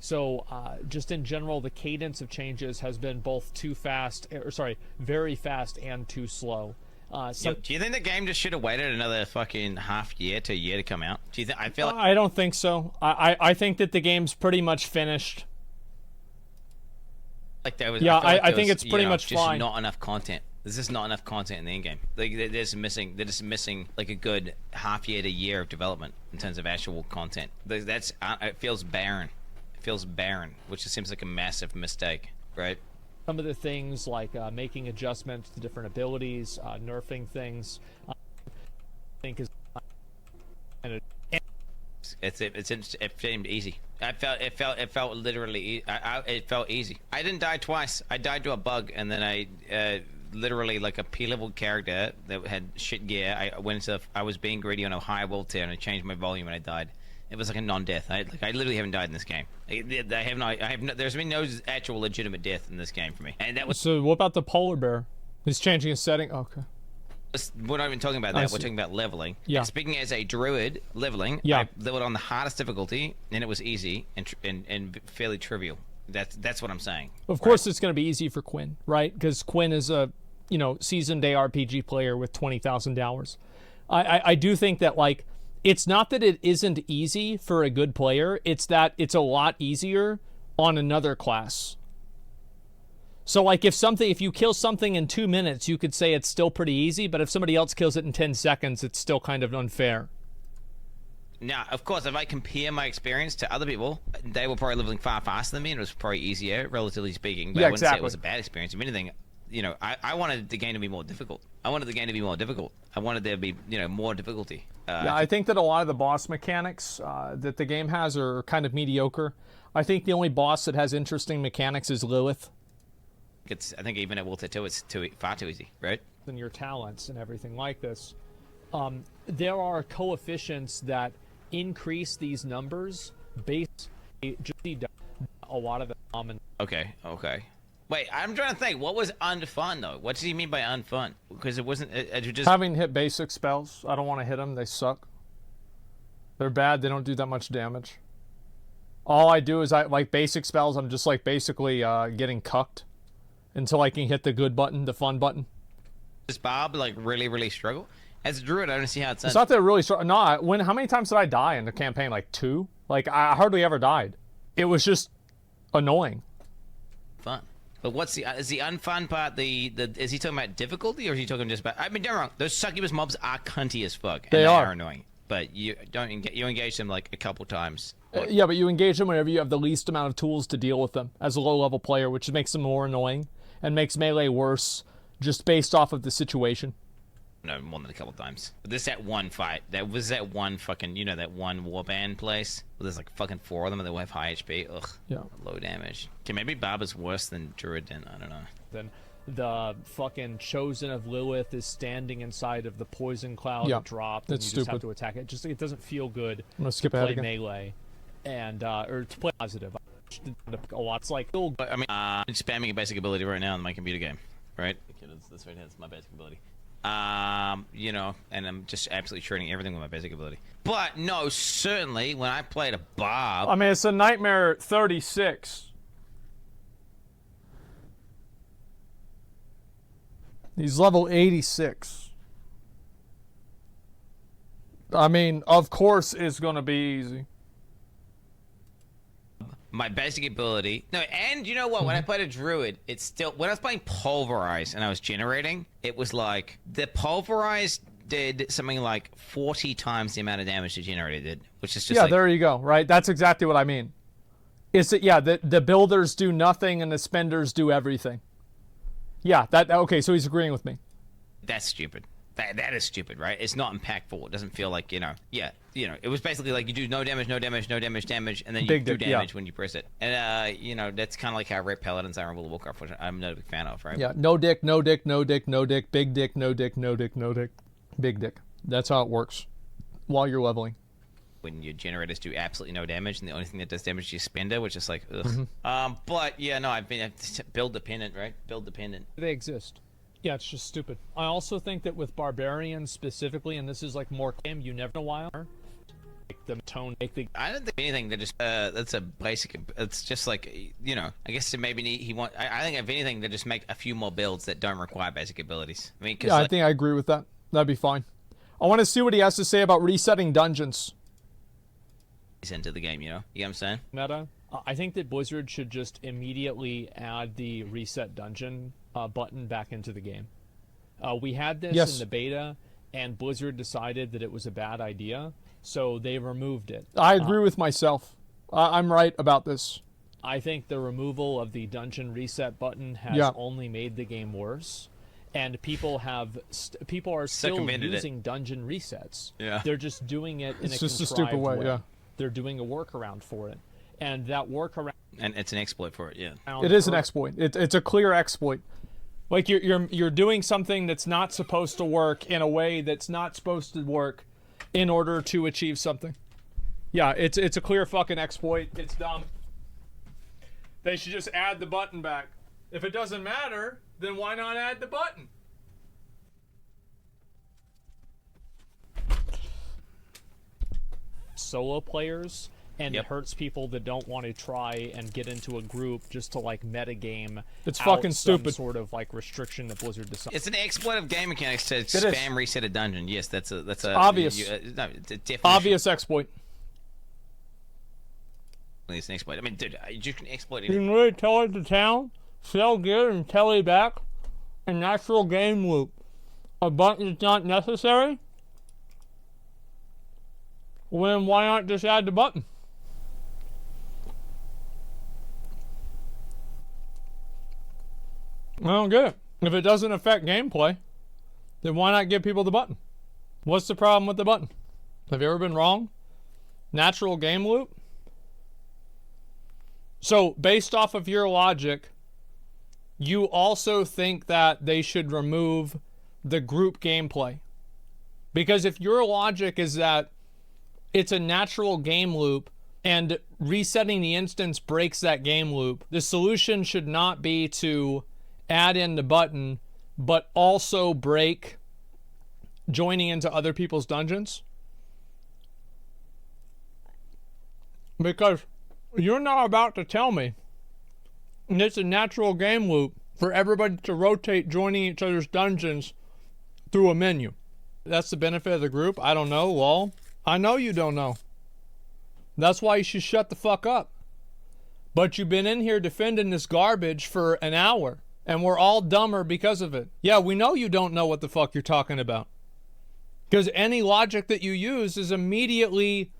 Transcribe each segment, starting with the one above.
So just in general, the cadence of changes has been both very fast and too slow. Do you think the game just should have waited another fucking half year to a year to come out? Do you think? I feel like I don't think so. I think that the game's pretty much finished. Like there was. Yeah, I there think was, it's pretty much just fine. not enough content. There's just not enough content in the in game. Like they're just missing like a good half year to year of development in terms of actual content. That's it feels barren. It feels barren, which just seems like a massive mistake, right? Some of the things like making adjustments to different abilities, nerfing things, I think is. It seemed easy. It felt literally. It felt easy. I didn't die twice. I died to a bug, and then I literally like a P-level character that had shit gear. I was being greedy on a high world tier, and I changed my volume, and I died. It was like a non-death. I literally haven't died in this game. There's been no actual legitimate death in this game for me. And that was. So what about the polar bear? He's changing his setting. Okay. We're not even talking about that. We're talking about leveling. Yeah. And speaking as a druid, leveling. Yeah. I leveled on the hardest difficulty, and it was easy and fairly trivial. That's what I'm saying. Of course, it's going to be easy for Quin, right? Because Quin is a seasoned ARPG player with 20,000 hours. I do think that like it's not that it isn't easy for a good player. It's that it's a lot easier on another class. So like if you kill something in 2 minutes, you could say it's still pretty easy, but if somebody else kills it in 10 seconds, it's still kind of unfair. Now, of course, if I compare my experience to other people, they were probably leveling far faster than me, and it was probably easier, relatively speaking. But Yeah, I wouldn't say exactly. it was a bad experience. If anything, I wanted the game to be more difficult. I wanted there to be, more difficulty. Yeah, I think that a lot of the boss mechanics that the game has are kind of mediocre. I think the only boss that has interesting mechanics is Lilith. I think even at World 2, it's far too easy, right? And your talents and everything like this. There are coefficients that increase these numbers based just a lot of the common. Okay. Wait, I'm trying to think. What was unfun though? What does he mean by unfun? Because it wasn't. It just having hit basic spells. I don't want to hit them. They suck. They're bad. They don't do that much damage. All I do is I like basic spells. I'm just like basically getting cucked until I can hit the good button, the fun button. Does Bob like really struggle? As a druid, I don't see how it's. It's not that it really struggle. No, how many times did I die in the campaign? Like 2. Like I hardly ever died. It was just annoying. Fun. But what's is the unfun part? Is he talking about difficulty, or is he talking just about? I mean, don't get me wrong. Those succubus mobs are cunty as fuck. And they are annoying. But you engage them like a couple times. Yeah, but you engage them whenever you have the least amount of tools to deal with them as a low-level player, which makes them more annoying and makes melee worse, just based off of the situation. No, more than a couple times. But this that one fight. That one fucking that one warband place where there's like fucking 4 of them and they all have high HP. Ugh. Yeah. Low damage. Okay, maybe Bob is worse than Druid then. I don't know. Then the fucking Chosen of Lilith is standing inside of the poison cloud that dropped, and you just have to attack it. It doesn't feel good. I'm gonna skip ahead play again. melee, and or to play positive. A lot's like. I mean, I'm spamming a basic ability right now in my computer game, right? Okay, this right here is my basic ability. And I'm just absolutely shredding everything with my basic ability. But no, certainly when I played a Bob. I mean, it's a Nightmare 36. He's level 86. I mean, of course it's gonna be easy. My basic ability. No, and you know what? When I played a druid, it's still when I was playing Pulverize and I was generating, it was like the Pulverize did something like 40 times the amount of damage the generator did, which is just there you go. Right, that's exactly what I mean. Is it the builders do nothing and the spenders do everything. Yeah, okay. So he's agreeing with me. That's stupid. That is stupid, right? It's not impactful. It doesn't feel like, yeah, it was basically like you do no damage, and then you do damage when you press it. And, that's kind of like how Red Paladins are in World of Warcraft, which I'm not a big fan of, right? Yeah, no dick, no dick, no dick, no dick, big dick, no dick, no dick, no dick, big dick. That's how it works while you're leveling. When your generators do absolutely no damage, and the only thing that does damage is your spender, which is like, ugh. But, yeah, no, I've been build dependent, right? Build dependent. They exist. Yeah, it's just stupid. I also think that with Barbarians specifically, and this is like more game, you never know why. the tone. I don't think anything that just that's a basic. It's just like, you know. I guess maybe he want. I think if anything, they just make a few more builds that don't require basic abilities. I mean, yeah, I think I agree with that. That'd be fine. I want to see what he has to say about resetting dungeons. He's into the game, you know. You know what I'm saying? Meta. I think that Blizzard should just immediately add the reset dungeon button back into the game. We had this in the beta, and Blizzard decided that it was a bad idea, so they removed it. I agree with myself. I'm right about this. I think the removal of the dungeon reset button has only made the game worse, and people are still using dungeon resets. Yeah, they're just doing it in a stupid way. Yeah, they're doing a workaround for it, and that workaround. And it's an exploit for it. Yeah, it is an exploit. It's a clear exploit. Like you're doing something that's not supposed to work in a way that's not supposed to work in order to achieve something. Yeah, it's a clear fucking exploit. It's dumb. They should just add the button back. If it doesn't matter, then why not add the button? Solo players, and it hurts people that don't want to try and get into a group just to like metagame. It's fucking stupid. Sort of like restriction that Blizzard decided. It's an exploit of game mechanics to spam reset a dungeon. Yes, that's a obvious. No, it's a definition. Obvious exploit. It's an exploit. I mean, dude, you can exploit anything. You can really tell it to town, sell gear, and tele back. A natural game loop. A button is not necessary? Well, then why not just add the button? I don't get it. If it doesn't affect gameplay, then why not give people the button? What's the problem with the button? Have you ever been wrong? Natural game loop? So, based off of your logic, you also think that they should remove the group gameplay. Because if your logic is that it's a natural game loop and resetting the instance breaks that game loop, the solution should not be to add in the button, but also break joining into other people's dungeons. Because you're not about to tell me it's a natural game loop for everybody to rotate joining each other's dungeons through a menu. That's the benefit of the group? I don't know, lol. I know you don't know. That's why you should shut the fuck up. But you've been in here defending this garbage for an hour, and we're all dumber because of it. Yeah, we know you don't know what the fuck you're talking about. Because any logic that you use is immediately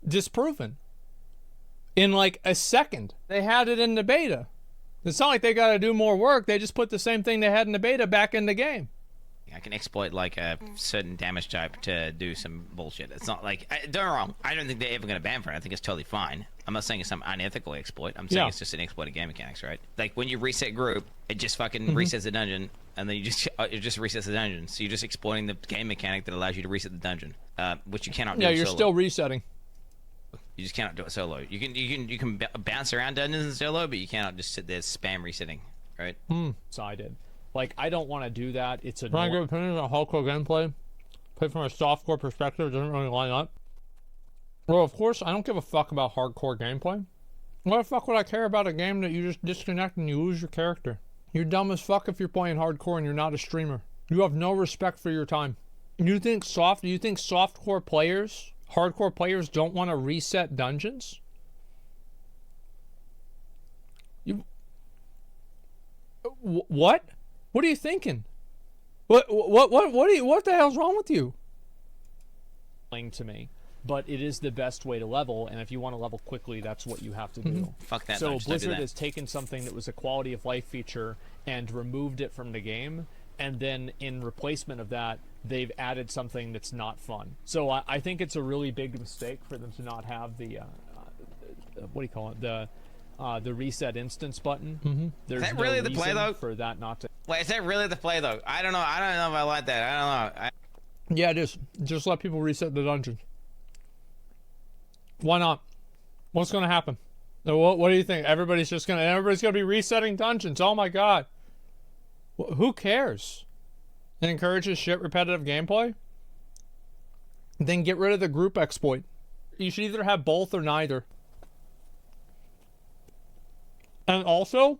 disproven. In like a second. They had it in the beta. It's not like they got to do more work. They just put the same thing they had in the beta back in the game. I can exploit like a certain damage type to do some bullshit. It's not like, don't get me wrong, I don't think they're ever going to ban for it. I think it's totally fine. I'm not saying it's some unethical exploit. I'm saying it's just an exploit of game mechanics, right? Like when you reset group, it just fucking resets the dungeon, and then it just resets the dungeon. So you're just exploiting the game mechanic that allows you to reset the dungeon, which you cannot do solo. Yeah, you're still resetting. You just cannot do it solo. You can bounce around dungeons in solo, but you cannot just sit there spam resetting, right? So I did. Like, I don't want to do that. It's a. Can I give opinions on hardcore gameplay? Play from a softcore perspective, it doesn't really line up. Well, of course, I don't give a fuck about hardcore gameplay. Why the fuck would I care about a game that you just disconnect and you lose your character? You're dumb as fuck if you're playing hardcore and you're not a streamer. You have no respect for your time. You think softcore players, hardcore players, don't want to reset dungeons? What? What are you thinking? What the hell's wrong with you? To me, but it is the best way to level, and if you want to level quickly, that's what you have to do. Fuck that. So Blizzard has taken something that was a quality of life feature and removed it from the game, and then in replacement of that, they've added something that's not fun. So I think it's a really big mistake for them to not have the what do you call it, the reset instance button. There's is that really the play though? For that not to. Wait, is that really the play though? I don't know. I don't know if I like that. I don't know. Yeah, it is. Just let people reset the dungeon. Why not? What's going to happen? What do you think? Everybody's gonna be resetting dungeons. Oh my god. Who cares? It encourages shit repetitive gameplay. Then get rid of the group exploit. You should either have both or neither. And also,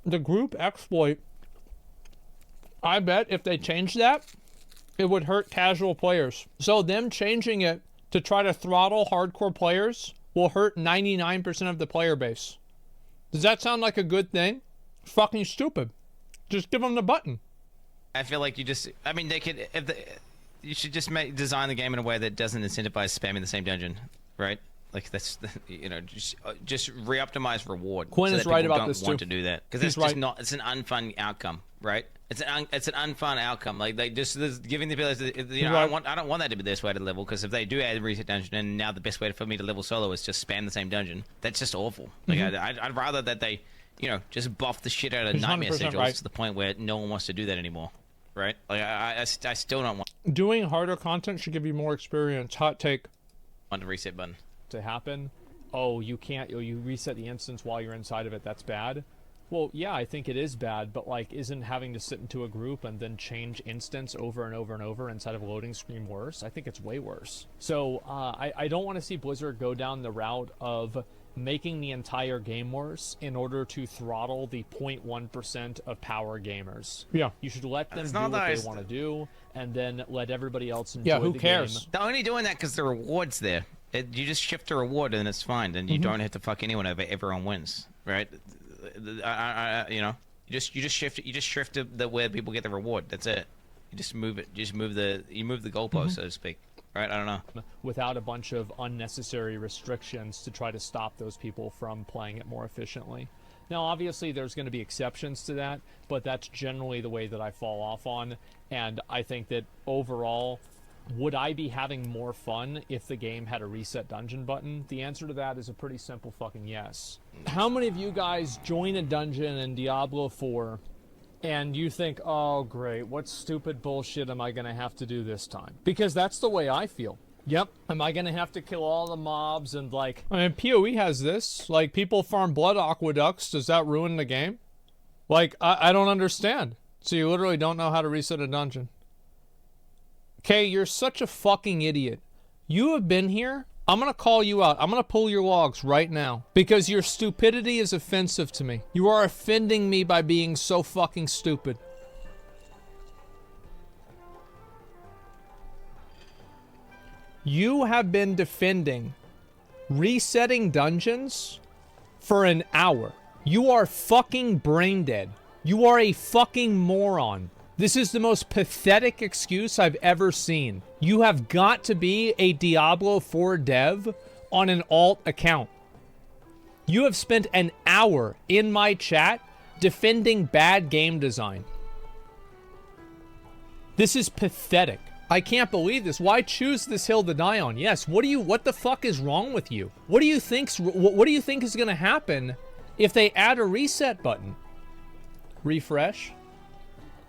the group exploit, I bet if they change that, it would hurt casual players. So them changing it to try to throttle hardcore players will hurt 99% of the player base. Does that sound like a good thing? Fucking stupid. Just give them the button. I feel like you just, I mean, they could, you should just design the game in a way that doesn't incentivize spamming the same dungeon, right? Like that's, you know, just re-optimize reward. Quinn is right about this too. Want to do that because it's just not. It's an unfun outcome, right? It's an unfun outcome. Like they just giving the ability. You know, I don't want that to be this way to level because if they do add a reset dungeon and now the best way for me to level solo is just spam the same dungeon, that's just awful. Like I'd rather that they, you know, just buff the shit out of nightmare sigils to the point where no one wants to do that anymore. Right? Like I still don't want. Doing harder content should give you more experience. Hot take. On the reset button. To happen. Oh, you can't. Oh, you reset the instance while you're inside of it. That's bad. Well, yeah, I think it is bad, but like, isn't having to sit into a group and then change instance over and over and over inside of a loading screen worse? I think it's way worse. So I don't want to see Blizzard go down the route of making the entire game worse in order to throttle the 0.1% of power gamers. Yeah. You should let them do what they want to do, and then let everybody else enjoy who the cares? game. They're only doing that because the reward's there. You just shift the reward and it's fine, and you don't have to fuck anyone over. Everyone wins, right? You know, you just shift the where people get the reward. That's it. You just move it. You move the goalpost, so to speak. Right? I don't know. Without a bunch of unnecessary restrictions to try to stop those people from playing it more efficiently. Now, obviously, there's going to be exceptions to that, but that's generally the way that I fall off on. And I think that overall, would I be having more fun if the game had a reset dungeon button? The answer to that is a pretty simple fucking yes. How many of you guys join a dungeon in Diablo 4 and you think, oh great, what stupid bullshit am I going to have to do this time? Because that's the way I feel. Yep. Am I going to have to kill all the mobs and like... I mean, PoE has this. Like, people farm blood aqueducts. Does that ruin the game? Like, I don't understand. So you literally don't know how to reset a dungeon. Okay, you're such a fucking idiot. You have been here. I'm going to call you out. I'm going to pull your logs right now. Because your stupidity is offensive to me. You are offending me by being so fucking stupid. You have been defending resetting dungeons for an hour. You are fucking brain dead. You are a fucking moron. This is the most pathetic excuse I've ever seen. You have got to be a Diablo 4 dev on an alt account. You have spent an hour in my chat defending bad game design. This is pathetic. I can't believe this. Why choose this hill to die on? Yes, what the fuck is wrong with you? What do you think is going to happen if they add a reset button? Refresh?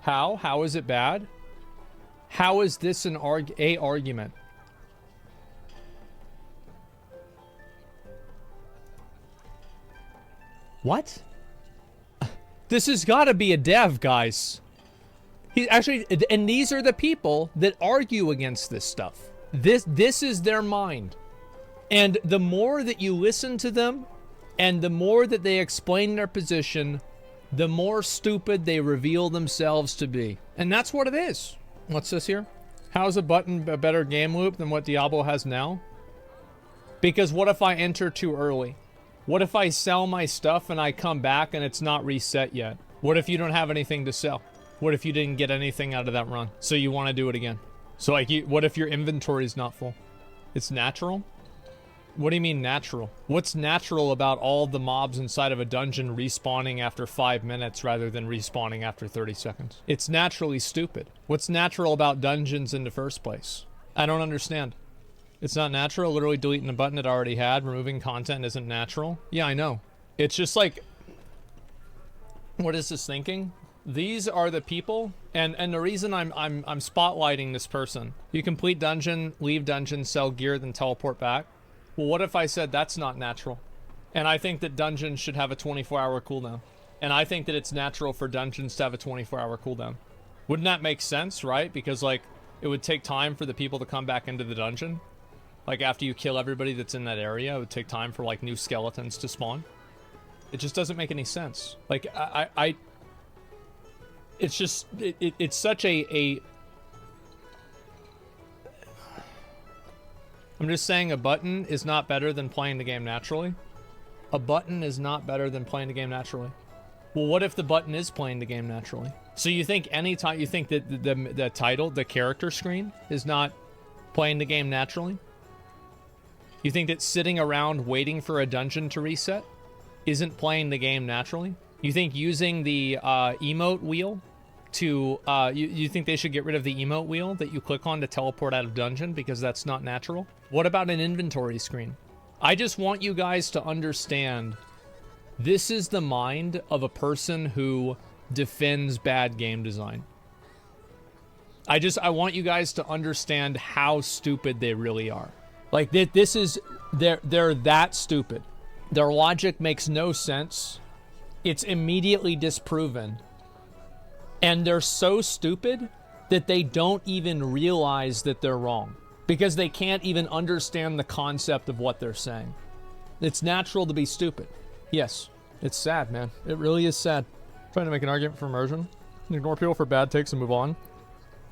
How? How is it bad? How is this an argument? What? This has got to be a dev, guys. And these are the people that argue against this stuff. This is their mind. And the more that you listen to them, and the more that they explain their position, the more stupid they reveal themselves to be. And that's what it is. What's this here? How is a button a better game loop than what Diablo has now? Because what if I enter too early? What if I sell my stuff and I come back and it's not reset yet? What if you don't have anything to sell? What if you didn't get anything out of that run? So you want to do it again? So like, what if your inventory is not full? It's natural? What do you mean natural? What's natural about all the mobs inside of a dungeon respawning after 5 minutes rather than respawning after 30 seconds? It's naturally stupid. What's natural about dungeons in the first place? I don't understand. It's not natural. Literally deleting a button it already had. Removing content isn't natural. Yeah, I know. It's just like, what is this thinking? These are the people, and the reason I'm spotlighting this person. You complete dungeon, leave dungeon, sell gear, then teleport back. Well, what if I said that's not natural? And I think that dungeons should have a 24-hour cooldown. And I think that it's natural for dungeons to have a 24-hour cooldown. Wouldn't that make sense, right? Because, like, it would take time for the people to come back into the dungeon. Like after you kill everybody that's in that area, it would take time for like new skeletons to spawn. It just doesn't make any sense. Like it's just it's such a I'm just saying a button is not better than playing the game naturally. A button is not better than playing the game naturally. Well, what if the button is playing the game naturally? So you think anytime you think that the title, the character screen is not playing the game naturally? You think that sitting around waiting for a dungeon to reset isn't playing the game naturally? You think using the emote wheel to you think they should get rid of the emote wheel that you click on to teleport out of dungeon because that's not natural? What about an inventory screen? I just want you guys to understand this is the mind of a person who defends bad game design. I want you guys to understand how stupid they really are. Like this is they're that stupid. Their logic makes no sense. It's immediately disproven. And they're so stupid that they don't even realize that they're wrong because they can't even understand the concept of what they're saying. It's natural to be stupid. Yes, it's sad, man. It really is sad. Trying to make an argument for immersion. Ignore people for bad takes and move on.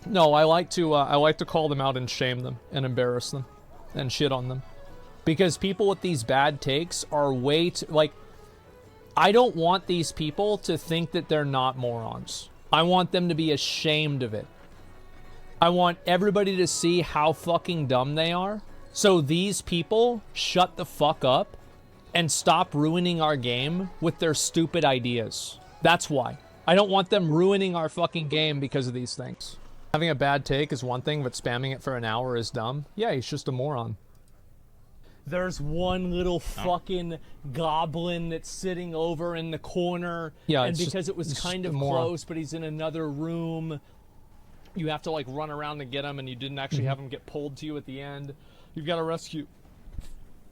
No, I like to call them out and shame them and embarrass them and shit on them. Because people with these bad takes are way too, like, I don't want these people to think that they're not morons. I want them to be ashamed of it. I want everybody to see how fucking dumb they are. So these people shut the fuck up and stop ruining our game with their stupid ideas. That's why. I don't want them ruining our fucking game because of these things. Having a bad take is one thing, but spamming it for an hour is dumb. Yeah, he's just a moron. There's one little fucking goblin that's sitting over in the corner. Yeah, and because it was kind of close, but he's in another room, you have to like run around to get him, and you didn't actually have him get pulled to you at the end. You've got to rescue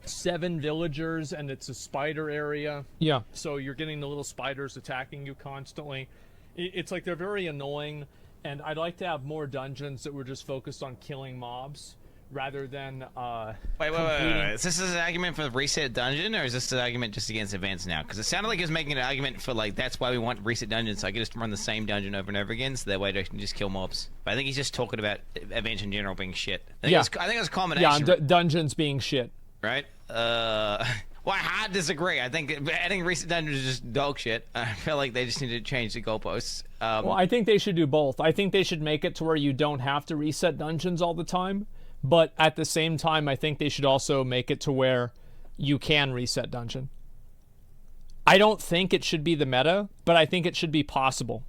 7 villagers, and it's a spider area. Yeah. So you're getting the little spiders attacking you constantly. It's like they're very annoying, and I'd like to have more dungeons that were just focused on killing mobs. Rather than wait. Is this an argument for the reset dungeon, or is this an argument just against events now? Because it sounded like he was making an argument for like that's why we want reset dungeons, so I can just run the same dungeon over and over again, so that way I can just kill mobs. But I think he's just talking about events in general being shit. I think it's a combination. Yeah, dungeons being shit. Right? Well, I hard disagree. I think adding reset dungeons is just dog shit. I feel like they just need to change the goalposts. Well, I think they should do both. I think they should make it to where you don't have to reset dungeons all the time. But at the same time, I think they should also make it to where you can reset dungeon. I don't think it should be the meta, but I think it should be possible.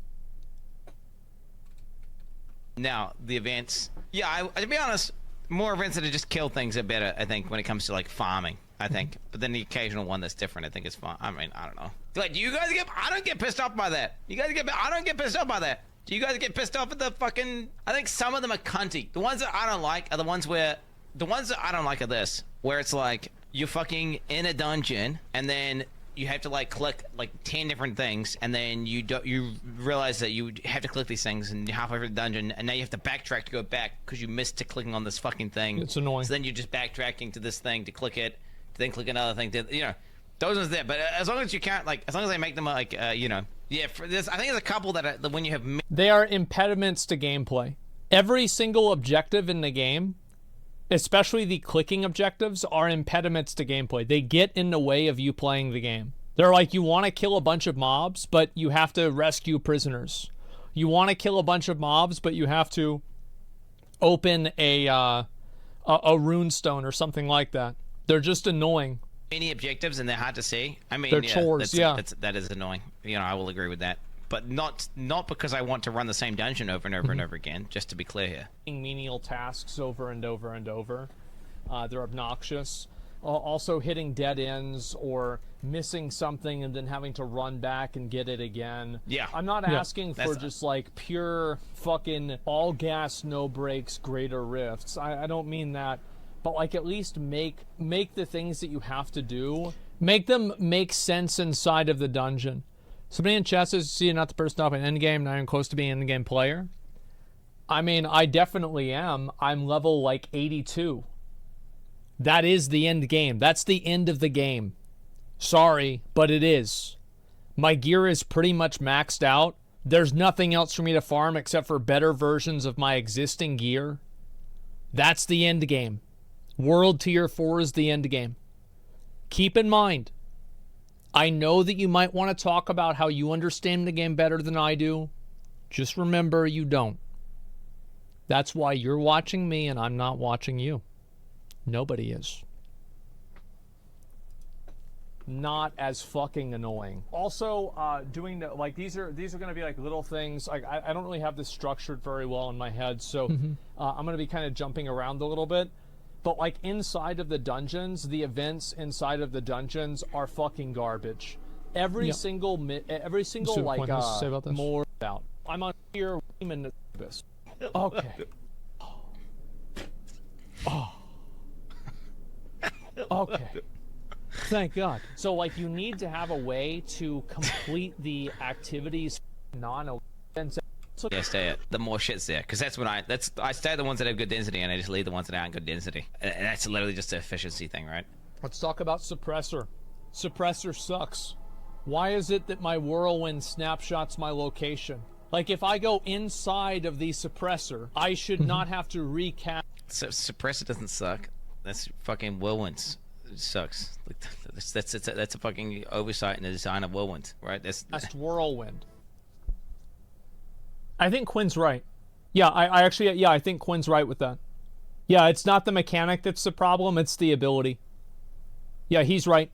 Now, the events. Yeah, to be honest, more events that just kill things are better, I think, when it comes to, like, farming, I think. But then the occasional one that's different, I think is fun. I mean, I don't know. Like, do you guys get... I don't get pissed off by that. I don't get pissed off by that. Do you guys get pissed off at the fucking... I think some of them are cunty. The ones that I don't like are the ones where... The ones that I don't like are this. Where it's like, you're fucking in a dungeon, and then you have to, like, click, like, 10 different things, and then you realize that you have to click these things, and you're halfway through the dungeon, and now you have to backtrack to go back, because you missed to clicking on this fucking thing. It's annoying. So then you're just backtracking to this thing to click it, to then click another thing, to, you know... Those ones there, but as long as you can't, like, as long as they make them, like, you know... Yeah, for this, I think there's a couple that when you have... They are impediments to gameplay. Every single objective in the game, especially the clicking objectives, are impediments to gameplay. They get in the way of you playing the game. They're like, you want to kill a bunch of mobs, but you have to rescue prisoners. You want to kill a bunch of mobs, but you have to open a runestone or something like that. They're just annoying. Many objectives, and they're hard to see. I mean, they're chores, that is annoying. You know, I will agree with that. But not because I want to run the same dungeon over and over and over again, just to be clear here. Menial tasks over and over and over. They're obnoxious. Also hitting dead ends or missing something and then having to run back and get it again. Yeah. I'm not asking for just like pure fucking all gas, no brakes, greater rifts. I don't mean that. But like at least make the things that you have to do, make them make sense inside of the dungeon. Somebody in chat says, see, you're not the person up in endgame, not even close to being an endgame player. I mean, I definitely am. I'm level like 82. That is the end game. That's the end of the game. Sorry, but it is. My gear is pretty much maxed out. There's nothing else for me to farm except for better versions of my existing gear. That's the end game. World Tier 4 is the end game. Keep in mind, I know that you might want to talk about how you understand the game better than I do. Just remember, you don't. That's why you're watching me and I'm not watching you. Nobody is. Not as fucking annoying. Also, doing the, like, these are going to be like little things. Like, I don't really have this structured very well in my head, so I'm going to be kind of jumping around a little bit. But like inside of the dungeons, the events inside of the dungeons are fucking garbage. Every single So like Quin has to say about this? more about. I'm on here in this. Okay. Oh. Okay. Thank God. So, like, you need to have a way to complete the activities non-events. Yeah, stay it. The more shit's there, because that's when I stay at the ones that have good density, and I just leave the ones that aren't good density. And that's literally just an efficiency thing, right? Let's talk about suppressor. Suppressor sucks. Why is it that my whirlwind snapshots my location? Like, if I go inside of the suppressor, I should not have to recast. So, suppressor doesn't suck. That's fucking whirlwinds. It sucks. Like, that's a fucking oversight in the design of whirlwind, right? That's whirlwind. I think Quin's right. Yeah, I actually, yeah, I think Quin's right with that. Yeah, it's not the mechanic that's the problem, it's the ability. Yeah, he's right.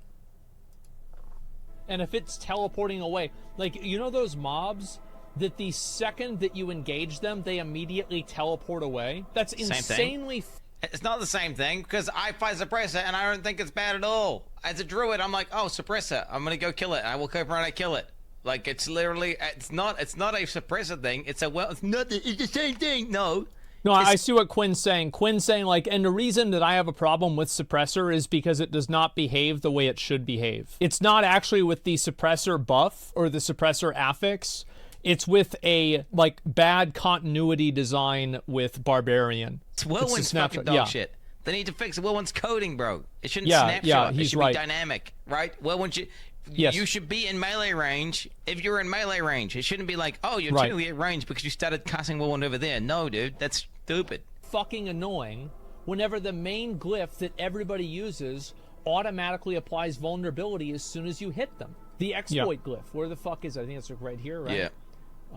And if it's teleporting away, like, you know those mobs that the second that you engage them, they immediately teleport away? That's insanely... It's not the same thing, because I fight suppressor and I don't think it's bad at all. As a druid, I'm like, oh, suppressor, I'm gonna go kill it. I will go around and kill it. Like, it's literally, it's not a suppressor thing. It's the same thing. No. No, I see what Quin's saying. Quin's saying, like, and the reason that I have a problem with suppressor is because it does not behave the way it should behave. It's not actually with the suppressor buff or the suppressor affix. It's with a, like, bad continuity design with Barbarian. It's Whirlwind's fucking dog shit. They need to fix Whirlwind's coding, bro. It shouldn't snapshot. It should be dynamic, right? Whirlwind should... Yes. You should be in melee range if you're in melee range. It shouldn't be like, oh, you're technically at range because you started casting Whirlwind over there. No, dude, that's stupid. Fucking annoying whenever the main glyph that everybody uses automatically applies vulnerability as soon as you hit them. The exploit glyph. Where the fuck is it? I think it's right here, right?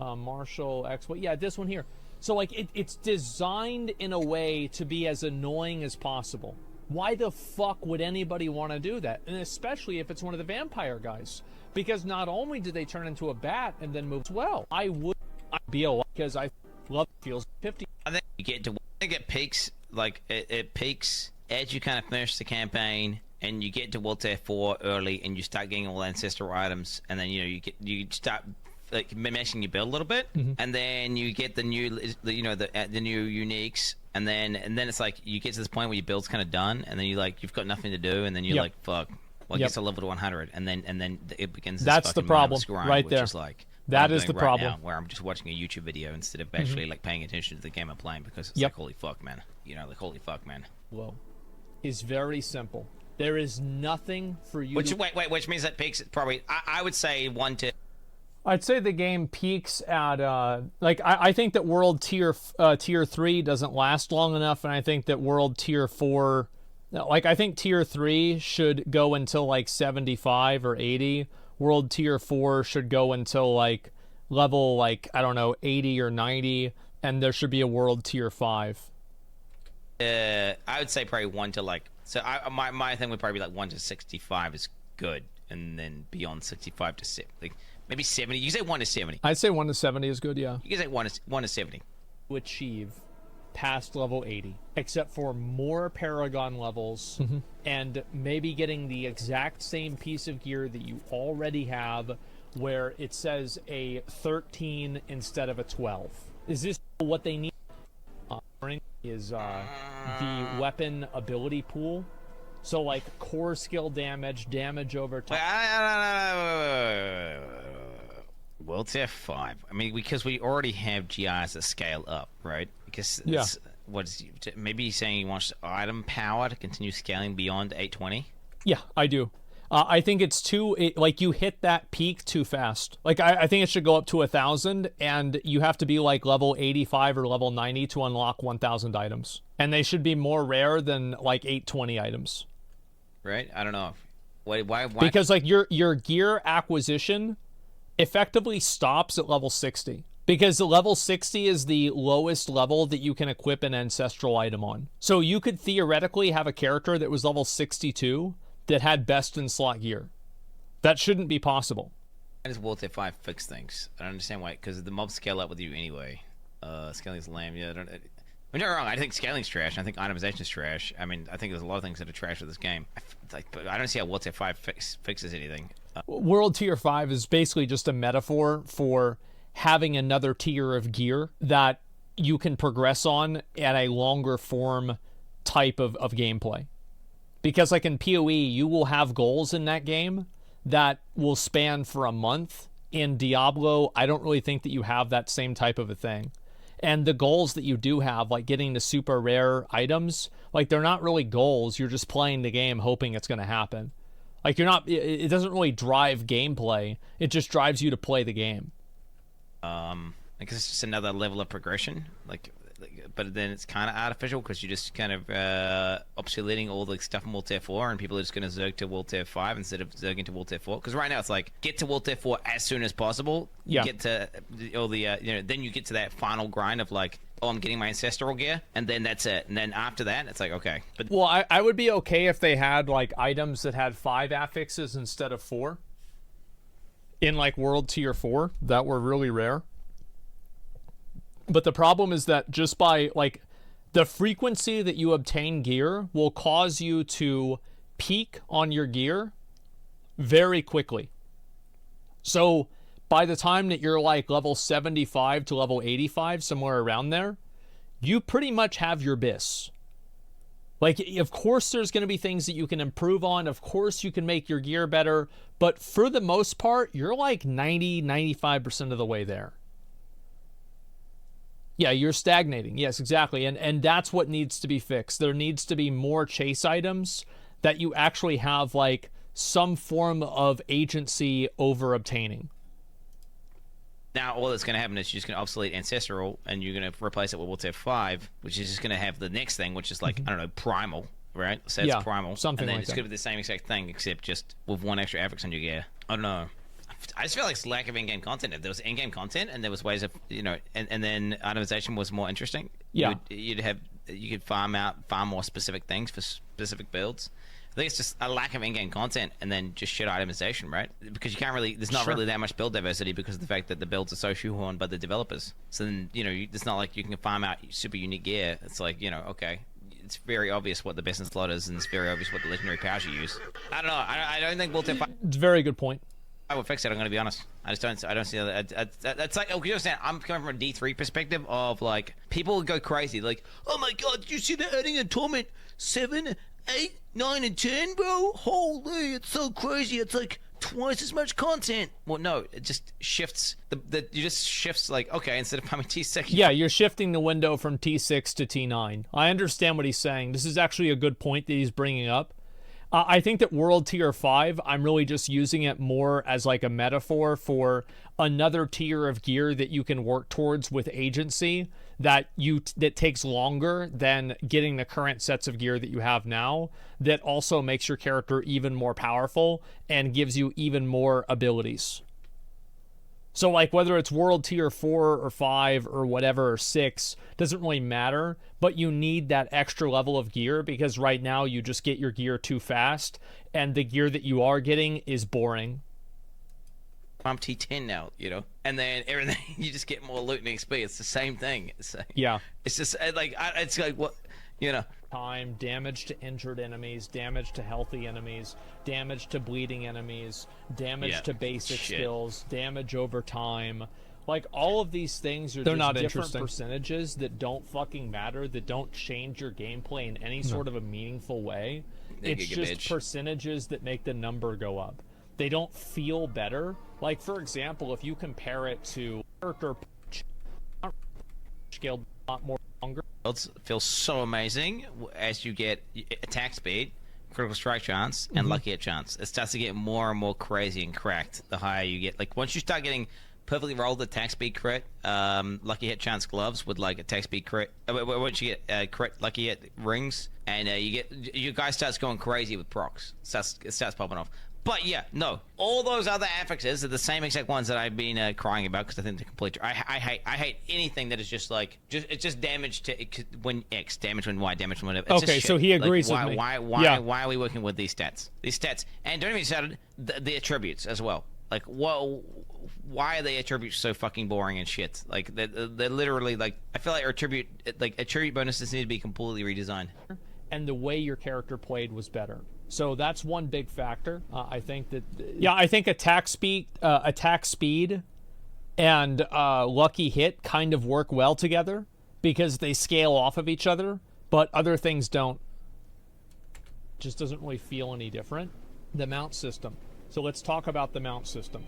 Yeah. Marshall exploit. Yeah, this one here. So, like, it's designed in a way to be as annoying as possible. Why the fuck would anybody want to do that? And especially if it's one of the vampire guys. Because not only do they turn into a bat and then move as well, I would be a because I love feels 50. I think you get to, I think it peaks, like, it peaks as you kind of finish the campaign and you get to World Tier 4 early and you start getting all ancestral items, and then, you know, you start like meshing your build a little bit, and then you get the new, the new uniques. And then it's like you get to this point where your build's kind of done, and then you've got nothing to do, and then you're like, fuck. Well, I guess I'll level to 100, and then it begins. That's the problem, right there. Which is like that is the problem. Now, where I'm just watching a YouTube video instead of actually like paying attention to the game I'm playing, because it's like, holy fuck, man. You know, like, holy fuck, man. Well, it's very simple. There is nothing for you. Which means that peaks probably. I would say 1 to. I'd say the game peaks at, like, I think that World Tier 3 doesn't last long enough, and I think that World Tier 4, like, I think Tier 3 should go until, like, 75 or 80. World Tier 4 should go until, like, level, like, I don't know, 80 or 90, and there should be a World Tier 5. I would say probably 1 to, like, so my thing would probably be, like, 1 to 65 is good, and then beyond 65 to 70. Like, maybe 70. You can say 1 to 70. I'd say 1 to 70 is good, yeah. You can say 1 to 70. To achieve past level 80, except for more Paragon levels and maybe getting the exact same piece of gear that you already have, where it says a 13 instead of a 12. Is this what they need? Is the weapon ability pool. So, like, core skill damage, damage over time. World Tier 5. I mean, because we already have GIs that scale up, right? Because maybe he's saying he wants item power to continue scaling beyond 820. Yeah, I do. I think it's like you hit that peak too fast. Like I think it should go up to 1,000, and you have to be like level 85 or level 90 to unlock 1,000 items, and they should be more rare than like 820 items. Right? I don't know. Why? Because like your gear acquisition effectively stops at level 60. Because the level 60 is the lowest level that you can equip an ancestral item on. So you could theoretically have a character that was level 62 that had best in slot gear. That shouldn't be possible. Why does World Tier 5 fix things? I don't understand why. Because the mobs scale up with you anyway. Scaling's lame. Yeah, I'm not wrong. I think scaling's trash. I think itemization's trash. I mean, I think there's a lot of things that are trash with this game. But I don't see how World Tier 5 fixes anything. World Tier 5 is basically just a metaphor for having another tier of gear that you can progress on at a longer form type of gameplay. Because like in PoE, you will have goals in that game that will span for a month. In Diablo, I don't really think that you have that same type of a thing. And the goals that you do have, like getting the super rare items, like they're not really goals. You're just playing the game hoping it's going to happen. Like it doesn't really drive gameplay. It just drives you to play the game. I guess it's just another level of progression. But then it's kind of artificial because you're just kind of obsoleting all the stuff in World Tier 4, and people are just going to zerg to World Tier 5 instead of zerging to World Tier 4. Because right now it's like, get to World Tier 4 as soon as possible. Yeah. Get to all the, then you get to that final grind of like, oh, I'm getting my ancestral gear, and then that's it. And then after that, it's like, okay. But well, I would be okay if they had like items that had 5 affixes instead of 4. In like World Tier 4 that were really rare. But the problem is that just by like the frequency that you obtain gear will cause you to peak on your gear very quickly. So by the time that you're like level 75 to level 85, somewhere around there, you pretty much have your bis. Like, of course there's going to be things that you can improve on. Of course you can make your gear better. But for the most part, you're like 95% of the way there. Yeah, you're stagnating. Yes, exactly. And that's what needs to be fixed. There needs to be more chase items that you actually have like some form of agency over obtaining. now all that's going to happen is you're just going to obsolete Ancestral, and you're going to replace it with World Tier 5, which is just going to have the next thing, which is like, I don't know, Primal, right? So it's Primal. Something and then like it's that. going to be the same exact thing, except just with one extra affix on your gear. I don't know. I just feel like it's lack of in-game content. If there was in-game content and there was ways of, you know, and then itemization was more interesting, you could farm out far more specific things for specific builds. I think it's just a lack of in-game content and then just shit itemization, right? Because you can't really, there's not really that much build diversity because of the fact that the builds are so shoehorned by the developers. So then, you know, it's not like you can farm out super unique gear. It's like, you know, okay, it's very obvious what the best in slot is, and it's very obvious what the legendary powers you use. I don't know. I don't think World Tier 5... It's a very good point. I would fix it. I'm going to be honest. I don't see that. That's like, you understand? I'm coming from a D3 perspective of like people would go crazy, like, oh my god, did you see they're adding a torment 7, 8, 9, and 10, bro? Holy, it's so crazy. It's like twice as much content. Well, no, it just shifts. You just shifts like, okay, instead of farming T6. Yeah, you're shifting the window from T6 to T9. I understand what he's saying. This is actually a good point that he's bringing up. I think that World Tier 5, I'm really just using it more as like a metaphor for another tier of gear that you can work towards with agency that takes longer than getting the current sets of gear that you have now, that also makes your character even more powerful and gives you even more abilities. So like whether it's World Tier 4 or 5 or whatever, or 6, doesn't really matter, but you need that extra level of gear because right now you just get your gear too fast and the gear that you are getting is boring. I'm T10 now, you know, and then everything, you just get more loot and XP. It's the same thing. It's just like, it's like, what, you know. Time, damage to injured enemies, damage to healthy enemies, damage to bleeding enemies, damage to basic skills, damage over time. Like, all of these things are just different percentages that don't fucking matter, that don't change your gameplay in any sort of a meaningful way. It's just percentages that make the number go up. They don't feel better. Like, for example, if you compare it to character scaled a lot more It feels so amazing as you get attack speed, critical strike chance, and lucky hit chance. It starts to get more and more crazy and cracked the higher you get. Like once you start getting perfectly rolled attack speed crit, lucky hit chance gloves with like attack speed crit. Once you get crit lucky hit rings, and your guy starts going crazy with procs. It starts popping off. But yeah, no, all those other affixes are the same exact ones that I've been crying about because I think they're complete. I hate anything that is just like it's just damage to when X, damage when Y, damage when whatever. It's okay, so he agrees with me. Why are we working with these stats? And don't even start the attributes as well. Like why are the attributes so fucking boring and shit? Like they're literally like I feel like attribute bonuses need to be completely redesigned. And the way your character played was better. So that's one big factor. I think that I think attack speed and lucky hit kind of work well together because they scale off of each other, but other things don't. Just doesn't really feel any different. The mount system. So let's talk about the mount system.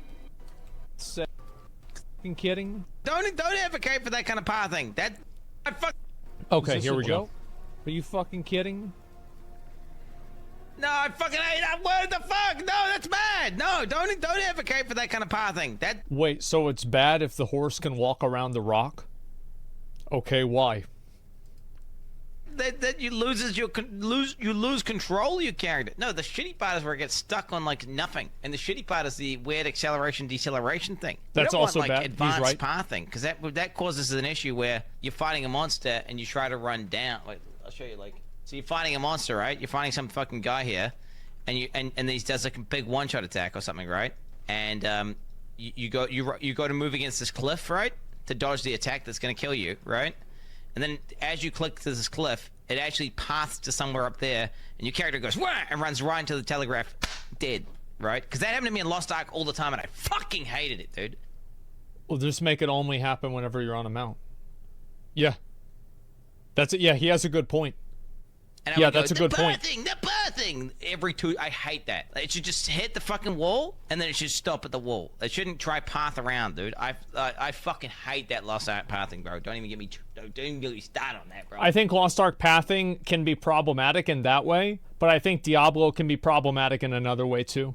Fucking kidding? Don't advocate for that kind of pathing. Okay, here we go. Are you fucking kidding? No, I fucking hate that. What the fuck? No, that's bad. No, don't advocate for that kind of pathing. Wait, so it's bad if the horse can walk around the rock? Okay, why? That you lose control of your character. No, the shitty part is where it gets stuck on like nothing, and the shitty part is the weird acceleration deceleration thing. That's also want, like, bad. Advanced He's right. pathing, because that causes an issue where you're fighting a monster and you try to run down. Wait, I'll show you. Like, so you're fighting a monster, right? You're fighting some fucking guy here, and he does like a big one-shot attack or something, right? And you go to move against this cliff, right? To dodge the attack that's gonna kill you, right? And then as you click to this cliff, it actually paths to somewhere up there, and your character goes wah, and runs right into the telegraph, dead, right? Because that happened to me in Lost Ark all the time, and I fucking hated it, dude. Well, just make it only happen whenever you're on a mount. Yeah. That's it. Yeah, he has a good point. And yeah, that's a good point. The birthing! Every two, I hate that. It should just hit the fucking wall, and then it should stop at the wall. It shouldn't try path around, dude. I fucking hate that Lost Ark pathing, bro. Don't even get me started on that, bro. I think Lost Ark pathing can be problematic in that way, but I think Diablo can be problematic in another way too.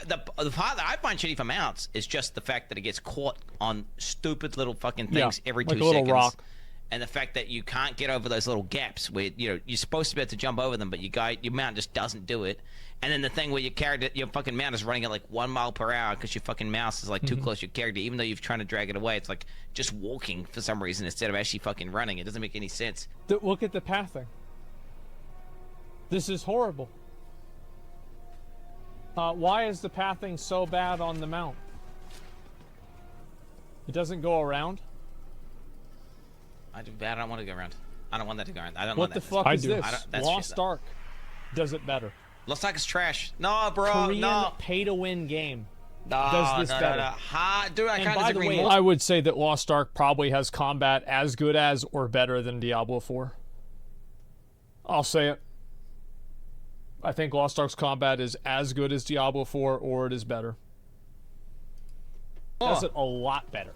The part that I find shitty for mounts is just the fact that it gets caught on stupid little fucking things every 2 like a little seconds. Rock. And the fact that you can't get over those little gaps where you're supposed to be able to jump over them, but your mount just doesn't do it. And then the thing where your fucking mount is running at like 1 mile per hour because your fucking mouse is like too close to your character, even though you're trying to drag it away. It's like just walking for some reason instead of actually fucking running. It doesn't make any sense. Look at the pathing. This is horrible. Why is the pathing so bad on the mount? It doesn't go around. I don't want to go around. I don't want that to go around. I don't what want the that. fuck is this? That's Lost Ark does it better. Lost Ark is trash. No, bro. Korean pay-to-win game does this better. Dude, I and can't by the disagree way, more. I would say that Lost Ark probably has combat as good as or better than Diablo 4. I'll say it. I think Lost Ark's combat is as good as Diablo 4 or it is better. Does it a lot better.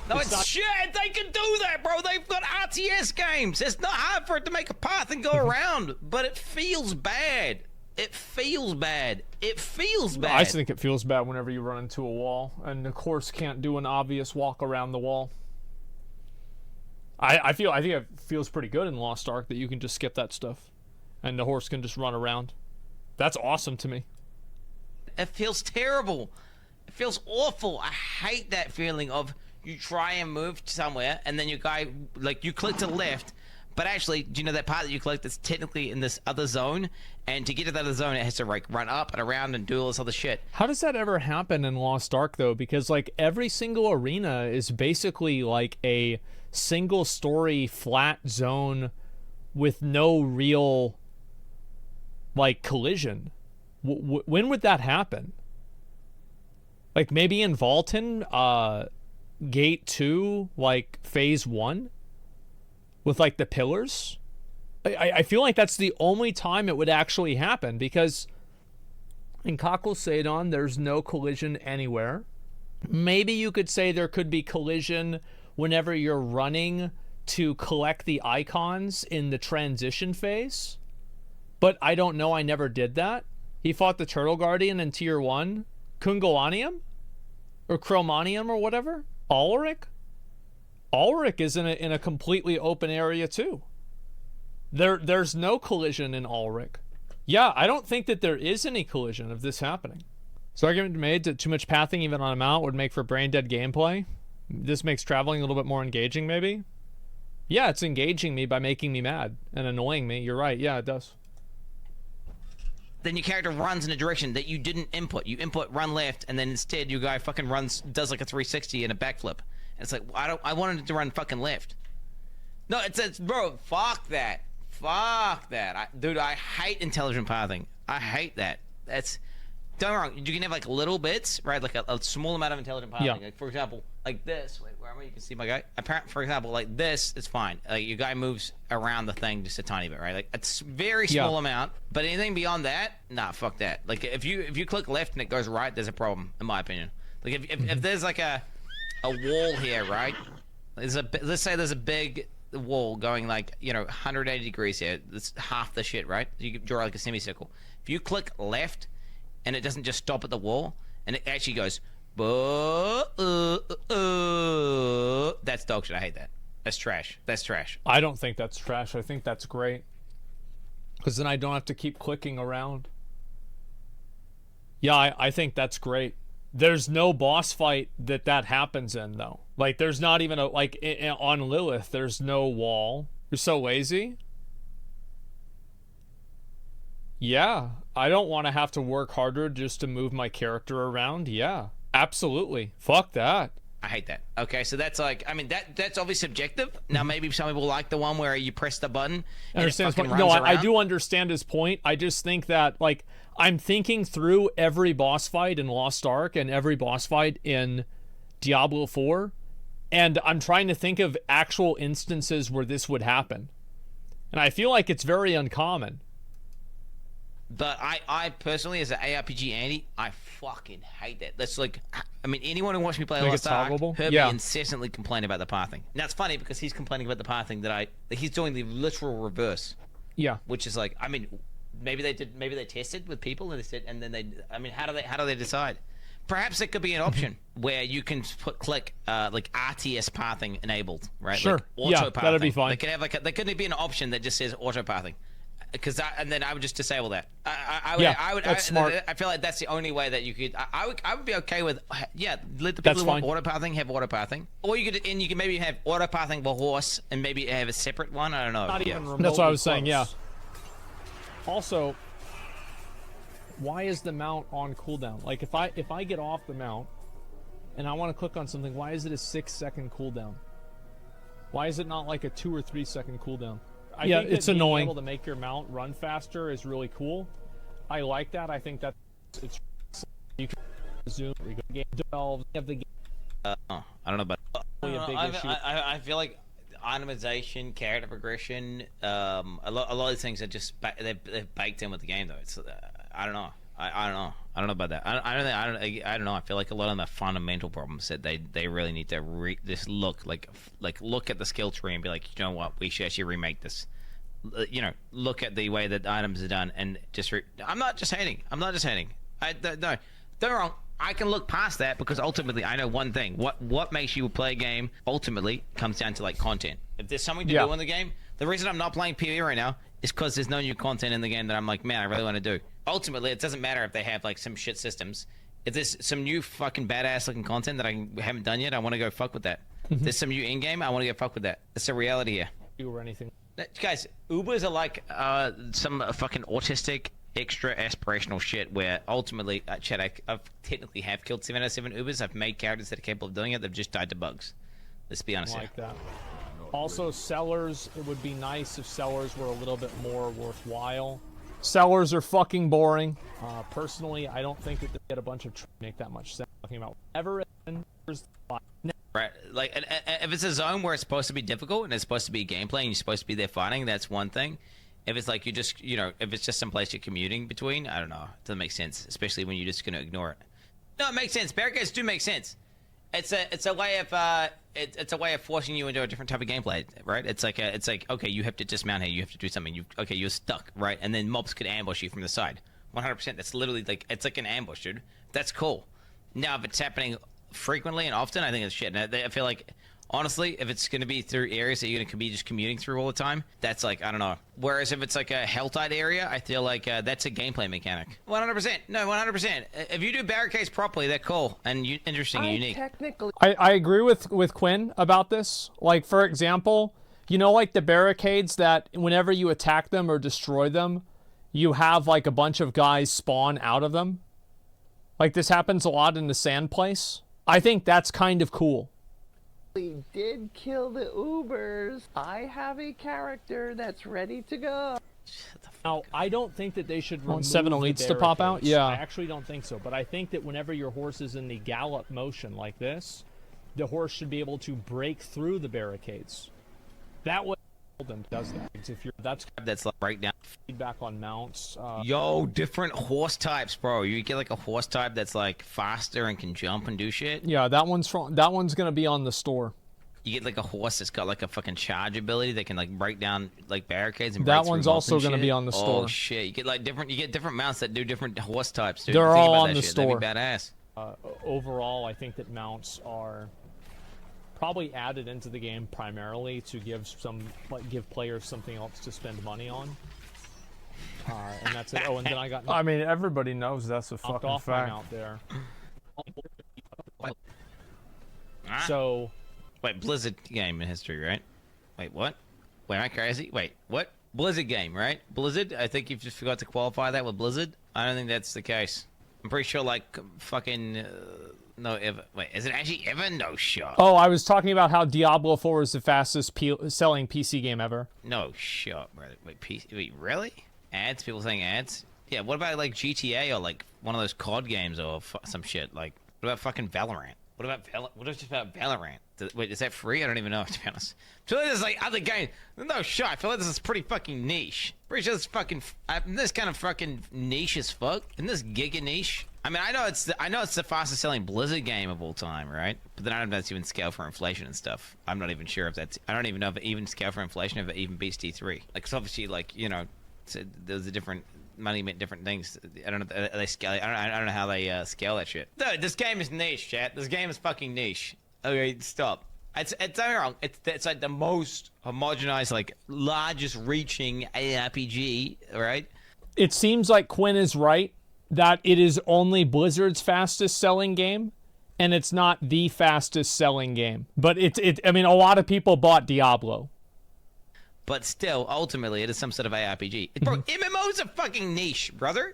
No, it's shit. They can do that, bro. They've got RTS games. It's not hard for it to make a path and go around, but it feels bad. It feels bad. It feels bad. I think it feels bad whenever you run into a wall and the horse can't do an obvious walk around the wall. I think it feels pretty good in Lost Ark that you can just skip that stuff and the horse can just run around. That's awesome to me. It feels terrible. It feels awful. I hate that feeling of you try and move somewhere and then your guy, like, you click to the left, but actually, do you know that part that you click that's technically in this other zone? And to get to that other zone, it has to like run up and around and do all this other shit. How does that ever happen in Lost Ark though? Because like every single arena is basically like a single story flat zone with no real like collision. When would that happen? Like maybe in Vaulton, Gate 2, like Phase 1? With like the pillars? I feel like that's the only time it would actually happen, because in Cockle Sadon there's no collision anywhere. Maybe you could say there could be collision whenever you're running to collect the icons in the transition phase. But I don't know, I never did that. He fought the Turtle Guardian in Tier 1. Kungolanium? Or Chromanium or whatever? Ulrich? Ulrich is in a completely open area too. There's no collision in Ulrich. Yeah, I don't think that there is any collision of this happening. So argument made that too much pathing even on a mount would make for brain dead gameplay. This makes traveling a little bit more engaging maybe. Yeah, it's engaging me by making me mad and annoying me. You're right. Yeah, it does. Then your character runs in a direction that you didn't input. You input run left, and then instead your guy fucking does like a 360 and a backflip. And it's like, I wanted it to run fucking left. No, it's bro, fuck that. Fuck that. Dude, I hate intelligent pathing. I hate that. Don't get me wrong, you can have like little bits, right? Like a small amount of intelligent pathing. Yeah. Like for example, like this. Wait, where am I? You can see my guy. For example, like this is fine. Like your guy moves around the thing just a tiny bit, right? Like it's very small amount. But anything beyond that, nah, fuck that. Like if you click left and it goes right, there's a problem, in my opinion. Like if there's like a wall here, right? Let's say there's a big wall going like 180 degrees here. That's half the shit, right? You can draw like a semicircle. If you click left and it doesn't just stop at the wall and it actually goes that's dog shit. I hate that. That's trash. That's trash. I don't think that's trash. I think that's great because then I don't have to keep clicking around. Yeah, I think that's great. There's no boss fight that happens in though. Like there's not even on Lilith there's no wall. You're so lazy. Yeah, I don't want to have to work harder just to move my character around. Yeah, absolutely. Fuck that. I hate that. Okay, so that's like, I mean, that's obviously subjective. Now, maybe some people like the one where you press the button and it fucking runs around. I do understand his point. I just think that, like, I'm thinking through every boss fight in Lost Ark and every boss fight in Diablo 4, and I'm trying to think of actual instances where this would happen. And I feel like it's very uncommon. But I personally, as an ARPG Andy, I fucking hate that. That's like, I mean, anyone who watched me play Lost Ark heard me incessantly complain about the pathing. Now, it's funny because he's complaining about the pathing that he's doing the literal reverse. Yeah. Which is like, I mean, maybe they tested with people and they said, and then how do they decide? Perhaps it could be an option where you can click like RTS pathing enabled, right? Sure. Like auto pathing. That'd be fine. They could have there could be an option that just says auto pathing. And then I would just disable that. That's smart. I feel like that's the only way that you could. I would be okay with let the people who want auto pathing have auto pathing, or you can maybe have auto pathing for horse and maybe have a separate one. I don't know. That's what I was saying. Yeah. Also, why is the mount on cooldown? Like if I get off the mount and I want to click on something, why is it a 6-second cooldown? Why is it not like a 2 or 3 second cooldown? I think it's annoying. Being able to make your mount run faster is really cool. I like that. I think that it's you can zoom. You go game 12. You have the game. I don't know about. I feel like itemization, character progression, a lot of these things are just they're baked in with the game though. It's I don't know. I don't know. I don't know about that. I don't know. I feel like a lot of the fundamental problems that they really need to just look at the skill tree and be like, you know what, we should actually remake this. Look at the way that items are done and just. I'm not just hating. No, don't get wrong. I can look past that because ultimately I know one thing. What makes you play a game ultimately comes down to like content. If there's something to do in the game, the reason I'm not playing PvE right now is because there's no new content in the game that I'm like, man, I really want to do. Ultimately, it doesn't matter if they have like some shit systems. If there's some new fucking badass looking content that I haven't done yet, I want to go fuck with that. If there's some new in-game, I want to go fuck with that. That's the reality here. Or anything. Guys, Ubers are like some fucking autistic, extra aspirational shit where ultimately, Chad, I've technically have killed 7 out of 7 Ubers. I've made characters that are capable of doing it. They've just died to bugs. Let's be honest here. That. Also, sellers, it would be nice if sellers were a little bit more worthwhile. Sellers are fucking boring. Personally, I don't think that they get a bunch of make that much sense. Talking about ever right, like if it's a zone where it's supposed to be difficult and it's supposed to be gameplay and you're supposed to be there fighting, that's one thing. If it's like you just, if it's just some place you're commuting between, I don't know, it doesn't make sense, especially when you're just gonna ignore it. No, it makes sense. Barricades do make sense. it's a way of it's a way of forcing you into a different type of gameplay, right? It's like okay, you have to dismount here, you have to do something. Okay, you're stuck, right? And then mobs could ambush you from the side. 100%. That's literally like it's like an ambush, dude. That's cool. Now, if it's happening frequently and often, I think it's shit. And I feel like, honestly, if it's going to be through areas that you're going to be just commuting through all the time, that's like, I don't know. Whereas if it's like a hell-tide area, I feel like that's a gameplay mechanic. 100%. No, 100%. If you do barricades properly, they're cool and interesting and unique. I agree with Quinn about this. Like, for example, you know, like the barricades that whenever you attack them or destroy them, you have like a bunch of guys spawn out of them. Like this happens a lot in the sand place. I think that's kind of cool. We did kill the Ubers. I have a character that's ready to go. Now, I don't think that they should remove 7 elites to pop out? Yeah. I actually don't think so. But I think that whenever your horse is in the gallop motion like this, the horse should be able to break through the barricades. That way, does that. If you're, that's like right down. Feedback on mounts. Yo, different horse types, bro. You get like a horse type that's like faster and can jump and do shit. Yeah, that one's gonna be on the store. You get like a horse that's got like a fucking charge ability that can like break down like barricades and that one's also gonna be on the store. Oh shit! You get like different mounts that do different horse types. Dude. They're Think all about on that the shit. store. That'd be badass. Overall, I think that mounts are probably added into the game primarily to give players something else to spend money on. And that's it. Oh, and then I got. I mean, everybody knows that's a fucking off fact. out there. So, wait, Blizzard game in history, right? Wait, what? Wait, am I crazy? Wait, what? Blizzard game, right? Blizzard? I think you just forgot to qualify that with Blizzard. I don't think that's the case. I'm pretty sure, like, fucking. No, ever. Wait, is it actually ever? No shot. Oh, I was talking about how Diablo 4 is the fastest selling PC game ever. No shot, brother. Wait, really? Ads? People saying ads? Yeah, what about, like, GTA or, like, one of those COD games or some shit? Like, what about fucking Valorant? What about Valorant? Wait, is that free? I don't even know, to be honest. I feel like there's, like, other games. No shot. I feel like this is pretty fucking niche. Pretty sure this fucking... this kind of fucking niche as fuck. Isn't this giga niche? I mean, I know it's the fastest selling Blizzard game of all time, right? But then I don't know if that's even scale for inflation and stuff. I'm not even sure if that's... I don't even know if it even scale for inflation, if it even beats D3. Like, it's obviously, like, you know, there's a different... Money meant different things. I don't know. They scale. I don't know how they scale that shit. Dude, this game is niche, chat. This game is fucking niche. Okay, stop. It's wrong. It's like the most homogenized, like largest reaching ARPG, right? It seems like Quinn is right that it is only Blizzard's fastest selling game, and it's not the fastest selling game. But I mean, a lot of people bought Diablo. But still, ultimately, it is some sort of ARPG. Bro, MMO's a fucking niche, brother.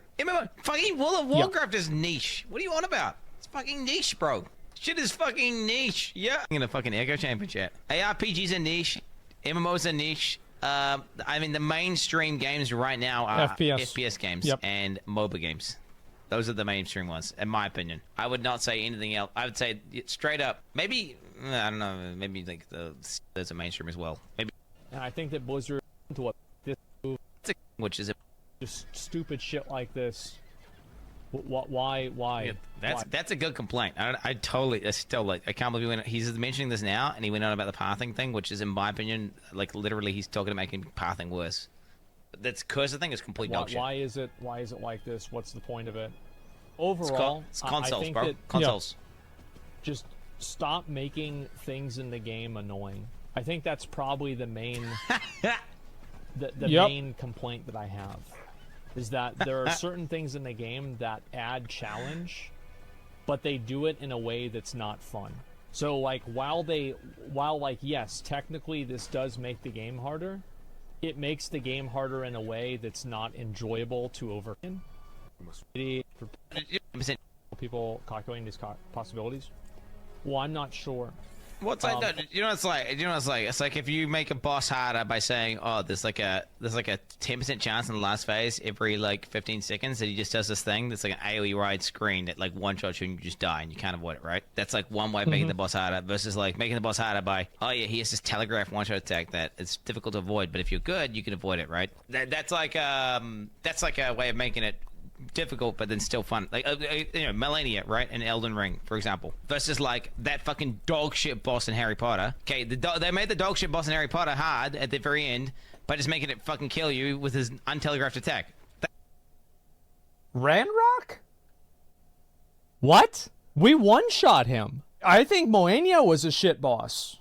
Fucking World of Warcraft is niche. What are you on about? It's fucking niche, bro. Shit is fucking niche. Yeah. I'm gonna fucking echo chamber chat. ARPG's a niche. MMO's a niche. I mean, the mainstream games right now are FPS games and MOBA games. Those are the mainstream ones, in my opinion. I would not say anything else. I would say straight up. Maybe, I don't know, maybe like there's a mainstream as well. Maybe. And I think that Blizzard, which is just stupid shit like this. Why? Yeah, that's a good complaint. I still like. I can't believe he's mentioning this now, and he went on about the pathing thing, which is, in my opinion, like literally he's talking about making pathing worse. That's cursor thing is complete dog shit. Why is it like this? What's the point of it? Overall, it's consoles, I think bro. that, consoles. Just stop making things in the game annoying. I think that's probably the main main complaint that I have, is that there are certain things in the game that add challenge, but they do it in a way that's not fun. So like while yes, technically this does make the game harder, it makes the game harder in a way that's not enjoyable to overcome. People calculating these possibilities. Well, I'm not sure. What's like that? You know what it's like? It's like if you make a boss harder by saying, "Oh, there's like a 10% chance in the last phase every like 15 seconds that he just does this thing that's like an AoE wide screen that like one shot you and you just die and you can't avoid it, right?" That's like one way of making the boss harder versus like making the boss harder by, "Oh yeah, he has this telegraph one shot attack that it's difficult to avoid, but if you're good, you can avoid it," right? That's like a way of making it difficult, but then still fun. Like, Millennia, right? And Elden Ring, for example. Versus, like, that fucking dog shit boss in Harry Potter. Okay, they made the dog shit boss in Harry Potter hard at the very end by just making it fucking kill you with his untelegraphed attack. Ranrock? What? We one-shot him. I think Millennia was a shit boss.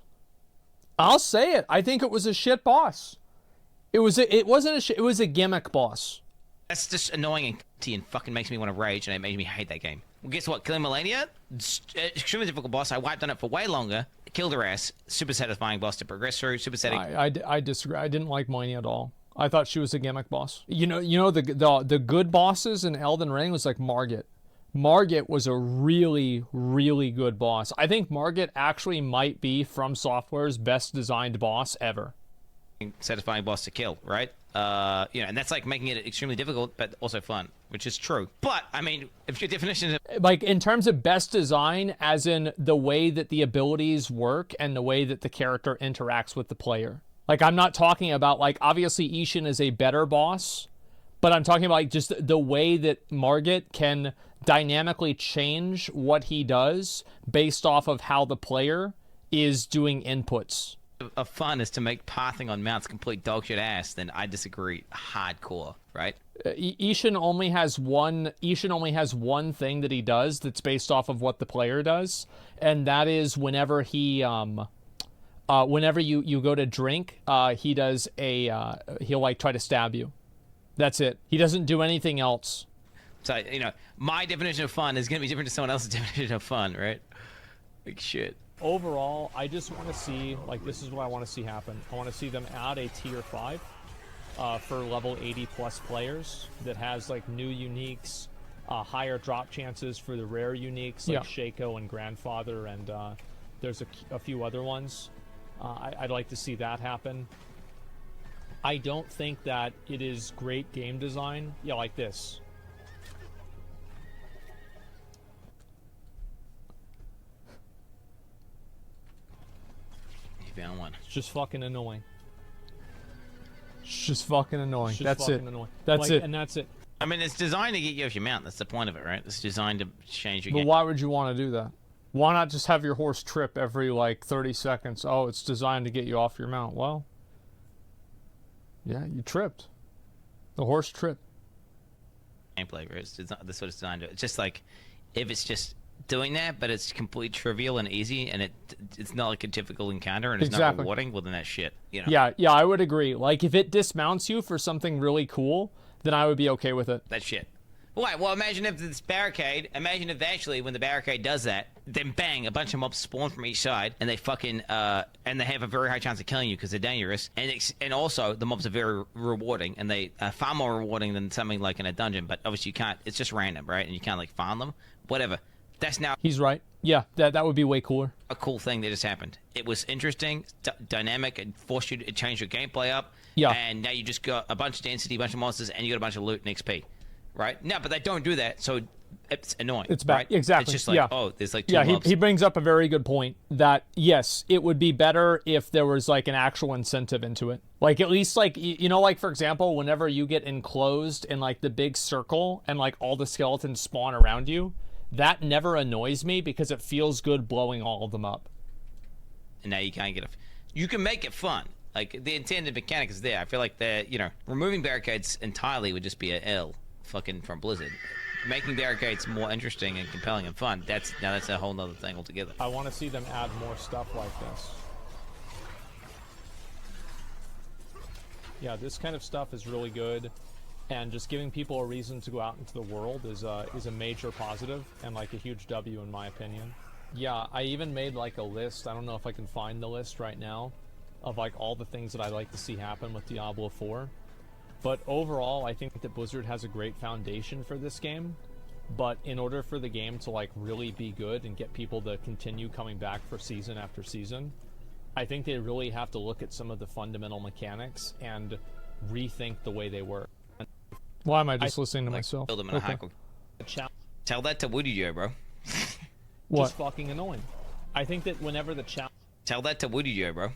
I'll say it. I think it was a shit boss. It was a gimmick boss. That's just annoying and fucking makes me want to rage, and it makes me hate that game. Well, guess what? Killing Millennia, extremely difficult boss. I wiped on it for way longer. Killed her ass. Super satisfying boss to progress through. Super satisfying. I disagree. I didn't like Millennia at all. I thought she was a gimmick boss. You know the good bosses in Elden Ring was like Margit. Margit was a really, really good boss. I think Margit actually might be From Software's best designed boss ever. Satisfying boss to kill, right? And that's like making it extremely difficult, but also fun, which is true. But I mean, if your definition is like in terms of best design, as in the way that the abilities work and the way that the character interacts with the player. Like, I'm not talking about, like, obviously Ishin is a better boss, but I'm talking about like just the way that Margit can dynamically change what he does based off of how the player is doing inputs. of fun is to make pathing on mounts complete dogshit ass, then I disagree hardcore, right? Ishin only has one thing that he does that's based off of what the player does, and that is whenever he whenever you go to drink, he does he'll like try to stab you. That's it. He doesn't do anything else. So, my definition of fun is going to be different to someone else's definition of fun, right? Like, shit. Overall, I just want to see, like, this is what I want to see happen. I want to see them add a tier 5 for level 80 plus players that has, like, new uniques, higher drop chances for the rare uniques, like Shaco and Grandfather, and there's a few other ones. I'd like to see that happen. I don't think that it is great game design. Yeah, like this. You found one. It's just fucking annoying. It's just fucking annoying. That's fucking it. Annoying. That's it. And that's it. I mean, it's designed to get you off your mount. That's the point of it, right? It's designed to change your But game. why would you want to do that? Why not just have your horse trip every, like, 30 seconds? Oh, it's designed to get you off your mount. Well, yeah, you tripped. The horse tripped. Gameplay, right? That's what it's designed to. It's just like, if it's just doing that, but it's completely trivial and easy, and it's not like a difficult encounter, and it's not rewarding, well, then that's shit, Yeah, I would agree. Like, if it dismounts you for something really cool, then I would be okay with it. That's shit. Well, imagine if this barricade, when the barricade does that, then bang, a bunch of mobs spawn from each side, and they fucking, and they have a very high chance of killing you because they're dangerous, and also, the mobs are very rewarding, and they are far more rewarding than something like in a dungeon, but obviously you can't, it's just random, right? And you can't, like, farm them, whatever. That's now... He's right. Yeah, that would be way cooler. A cool thing that just happened. It was interesting, dynamic, and forced you to change your gameplay up, and now you just got a bunch of density, a bunch of monsters, and you got a bunch of loot and XP. Right? No, but they don't do that, so it's annoying. It's bad. Right? Exactly. It's just like, oh, there's like two mobs. He brings up a very good point that, yes, it would be better if there was, like, an actual incentive into it. Like, at least, like, like, for example, whenever you get enclosed in, like, the big circle and, like, all the skeletons spawn around you, that never annoys me because it feels good blowing all of them up. And now you can't get you can make it fun. Like, the intended mechanic is there. I feel like removing barricades entirely would just be a L. Fucking from Blizzard. Making barricades more interesting and compelling and fun, that's a whole nother thing altogether. I want to see them add more stuff like this. Yeah, this kind of stuff is really good, and just giving people a reason to go out into the world is a major positive and like a huge W in my opinion. Yeah, I even made like a list. I don't know if I can find the list right now of like all the things that I'd like to see happen with Diablo 4. But overall, I think that Blizzard has a great foundation for this game. But in order for the game to like really be good and get people to continue coming back for season after season, I think they really have to look at some of the fundamental mechanics and rethink the way they work. Why am I just listening to myself? Build them in a hack. Tell that to Woody Joe, bro. What? Just fucking annoying. I think that whenever the Tell that to Woody Joe, bro.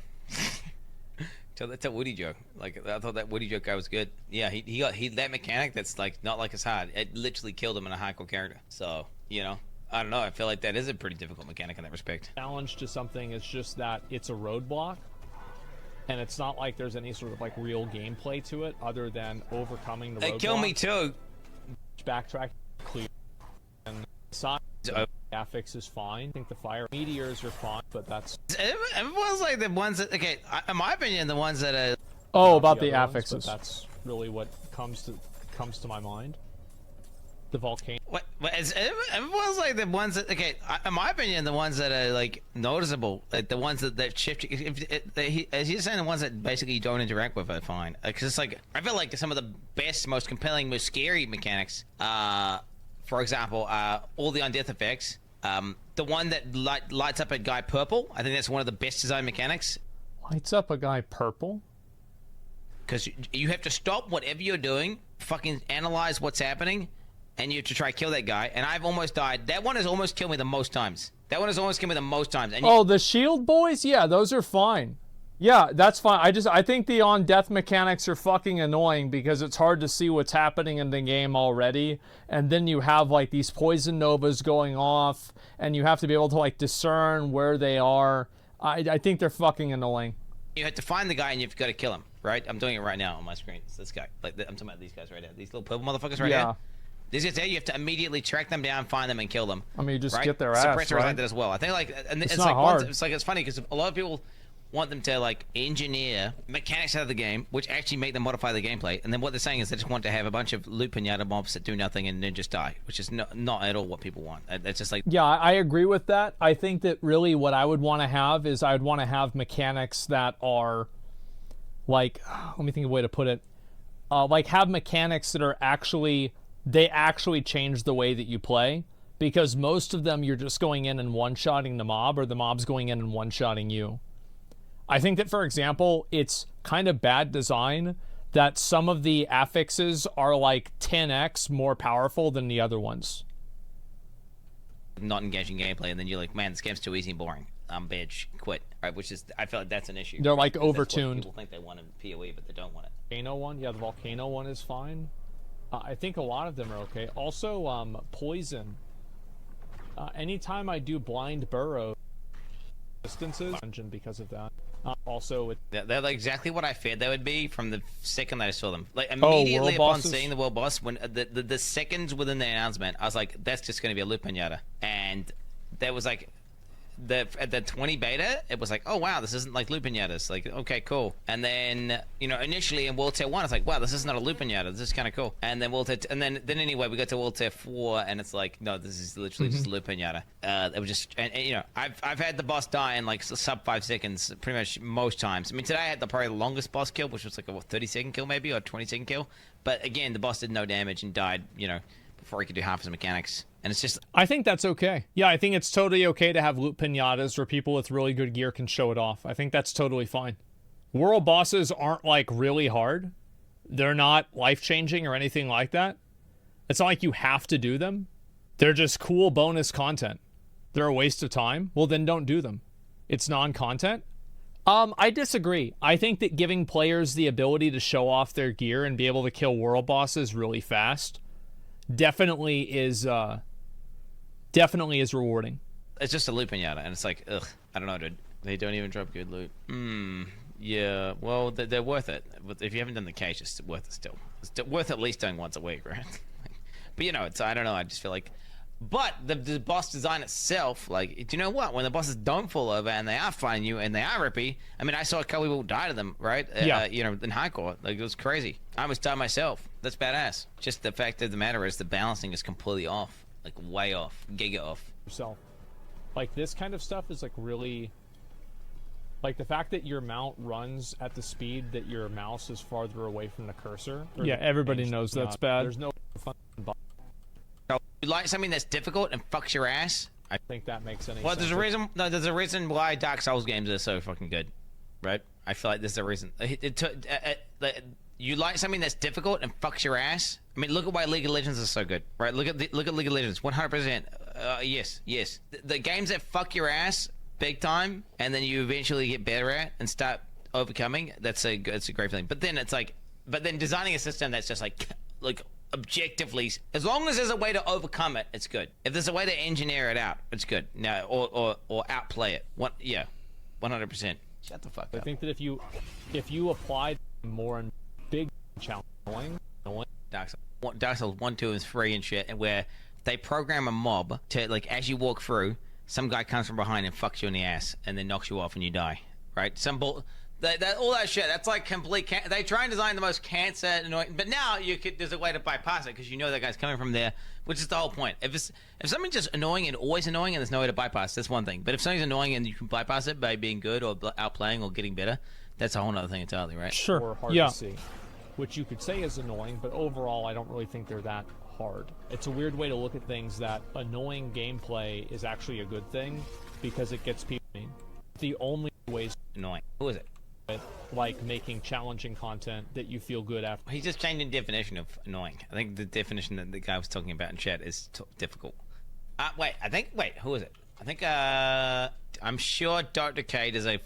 That's a Woody joke. Like I thought that Woody joke guy was good. Yeah, he got that mechanic that's like not like as hard. It literally killed him in a hardcore character. So I don't know. I feel like that is a pretty difficult mechanic in that respect. Challenge to something is just that it's a roadblock, and it's not like there's any sort of like real gameplay to it other than overcoming the roadblock. It killed me too. Backtrack, clear, and side. Affix is fine. I think the fire meteors are fine, but that's. Everyone's like the ones that, okay, in my opinion, the ones that are. Oh, about the ones, affixes. That's really what comes to my mind. The volcano. What? Everyone's like the ones that, okay, in my opinion, the ones that are like noticeable, like the ones that shift. As you're saying, the ones that basically you don't interact with are fine. Because it's like I feel like some of the best, most compelling, most scary mechanics. For example, all the undeath effects. The one that lights up a guy purple, I think that's one of the best design mechanics. Lights up a guy purple? Because you have to stop whatever you're doing, fucking analyze what's happening, and you have to try to kill that guy. And I've almost died. That one has almost killed me the most times. And the shield boys? Yeah, those are fine. Yeah, that's fine. I think the on-death mechanics are fucking annoying because it's hard to see what's happening in the game already. And then you have, like, these poison novas going off, and you have to be able to, like, discern where they are. I think they're fucking annoying. You have to find the guy, and you've got to kill him, right? I'm doing it right now on my screen. It's this guy. Like, I'm talking about these guys right here. These little purple motherfuckers right here. These guys there, you have to immediately track them down, find them, and kill them. I mean, you just right? get their ass, Suppressor right? like that as well. I think, like, and it's not like hard. it's funny because a lot of people want them to like engineer mechanics out of the game which actually make them modify the gameplay, and then what they're saying is they just want to have a bunch of loot pinata mobs that do nothing and then just die, which is not at all what people want. It's just like, yeah, I agree with that. I think that really what I would want to have is I'd want to have mechanics that are like, let me think of a way to put it, like have mechanics that are actually change the way that you play, because most of them you're just going in and one-shotting the mob, or the mob's going in and one-shotting you. I think that, for example, it's kind of bad design that some of the affixes are like 10x more powerful than the other ones. Not engaging gameplay, and then you're like, man, this game's too easy and boring. Bitch, quit. Right, which is, I feel like that's an issue. They're like because overtuned. People think they want in PoE, but they don't want it. Volcano one, yeah, the volcano one is fine. I think a lot of them are okay. Also, poison. Anytime I do blind burrow distances, dungeon because of that. Also, they're like exactly what I feared they would be from the second that I saw them. Like immediately upon seeing the world boss, when the seconds within the announcement, I was like, that's just going to be a loot pinata. And there was like, at the 20 beta, it was like, oh wow, this isn't like loot pinatas. Like, okay, cool. And then, initially in World Tier 1, it's like, wow, this is not a loot pinata. This is kind of cool. And then then anyway, we got to World Tier 4, and it's like, no, this is literally just a loot pinata. It was just, and I've had the boss die in like sub 5 seconds pretty much most times. I mean, today I had probably the longest boss kill, which was like a 30-second kill maybe, or 20-second kill. But again, the boss did no damage and died, before he could do half his mechanics. And it's just, I think that's okay. Yeah, I think it's totally okay to have loot pinatas where people with really good gear can show it off. I think that's totally fine. World bosses aren't like really hard. They're not life-changing or anything like that. It's not like you have to do them. They're just cool bonus content. They're a waste of time. Well, then don't do them. It's non-content. I disagree. I think that giving players the ability to show off their gear and be able to kill world bosses really fast definitely is rewarding. it's just a loot pinata, and it's like, ugh, I don't know, dude. They don't even drop good loot. Yeah, well, they're worth it. But if you haven't done the case, it's worth it still. It's worth at least doing once a week, right? But it's, I don't know, I just feel like, but the boss design itself, like, do you know what? When the bosses don't fall over and they are fighting you and they are rippy, I mean, I saw a couple people die to them, right? Yeah. In hardcore, like, it was crazy. I almost died myself. That's badass. Just the fact of the matter is the balancing is completely off, like way off, giga off. Yourself, like this kind of stuff is like really, like the fact that your mount runs at the speed that your mouse is farther away from the cursor. Yeah, everybody knows that's bad. There's no fun. You like something that's difficult and fucks your ass? I think that makes any sense. Well, there's a reason. No, there's a reason why Dark Souls games are so fucking good, right? I feel like there's a reason. You like something that's difficult and fucks your ass. I mean, look at why League of Legends is so good, right? Look at League of Legends, 100%. Yes. The games that fuck your ass big time, and then you eventually get better at and start overcoming, it's a great feeling. But then it's like, designing a system that's just like objectively, as long as there's a way to overcome it, it's good. If there's a way to engineer it out, it's good. No, or outplay it. What? Yeah, 100%. Shut the fuck up. I think that if you apply more and big challenging, Dark Souls 1, 2, and 3 and shit, and where they program a mob to, like, as you walk through, some guy comes from behind and fucks you in the ass, and then knocks you off and you die. Right? All that shit. That's like complete. They try and design the most cancer annoying, but now there's a way to bypass it because you know that guy's coming from there, which is the whole point. If something's just annoying and always annoying and there's no way to bypass, that's one thing. But if something's annoying and you can bypass it by being good or outplaying or getting better, that's a whole other thing entirely, right? Sure. or hard Yeah. to see, which you could say is annoying, but overall, I don't really think they're that hard. It's a weird way to look at things that annoying gameplay is actually a good thing because it gets people. The only ways Annoying. Who is it? like making challenging content that you feel good after. He's just changing the definition of annoying. I think the definition that the guy was talking about in chat is difficult. Wait, who is it? I think, I'm sure Dr. Cade is a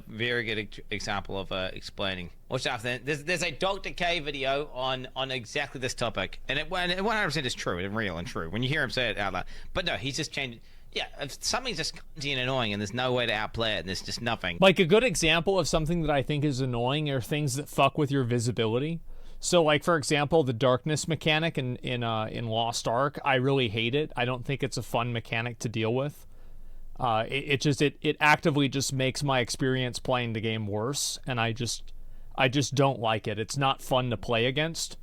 very good example of explaining. Watch out, there's a Dr. K video on exactly this topic, and it 100% is true and real and true when you hear him say it out loud. But no, he's just changing. Yeah, if something's just clumsy and annoying and there's no way to outplay it and there's just nothing. Like a good example of something that I think is annoying are things that fuck with your visibility. So, like, for example, the darkness mechanic in Lost Ark, I really hate it. I don't think it's a fun mechanic to deal with. It actively just makes my experience playing the game worse, and I just don't like it. It's not fun to play against.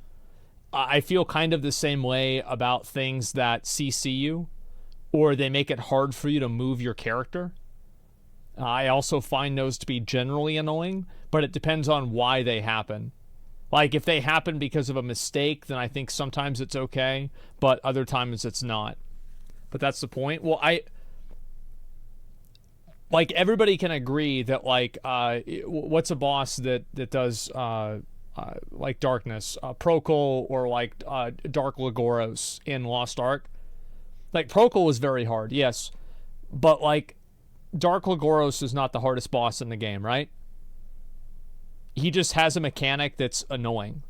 I feel kind of the same way about things that CC you, or they make it hard for you to move your character. I also find those to be generally annoying, but it depends on why they happen. Like, if they happen because of a mistake, then I think sometimes it's okay, but other times it's not. But that's the point. Well, like, everybody can agree that, like, what's a boss that does, like, darkness? Procol or, like, Dark Lagoros in Lost Ark. Like, Procol was very hard, yes. But, like, Dark Lagoros is not the hardest boss in the game, right? He just has a mechanic that's annoying.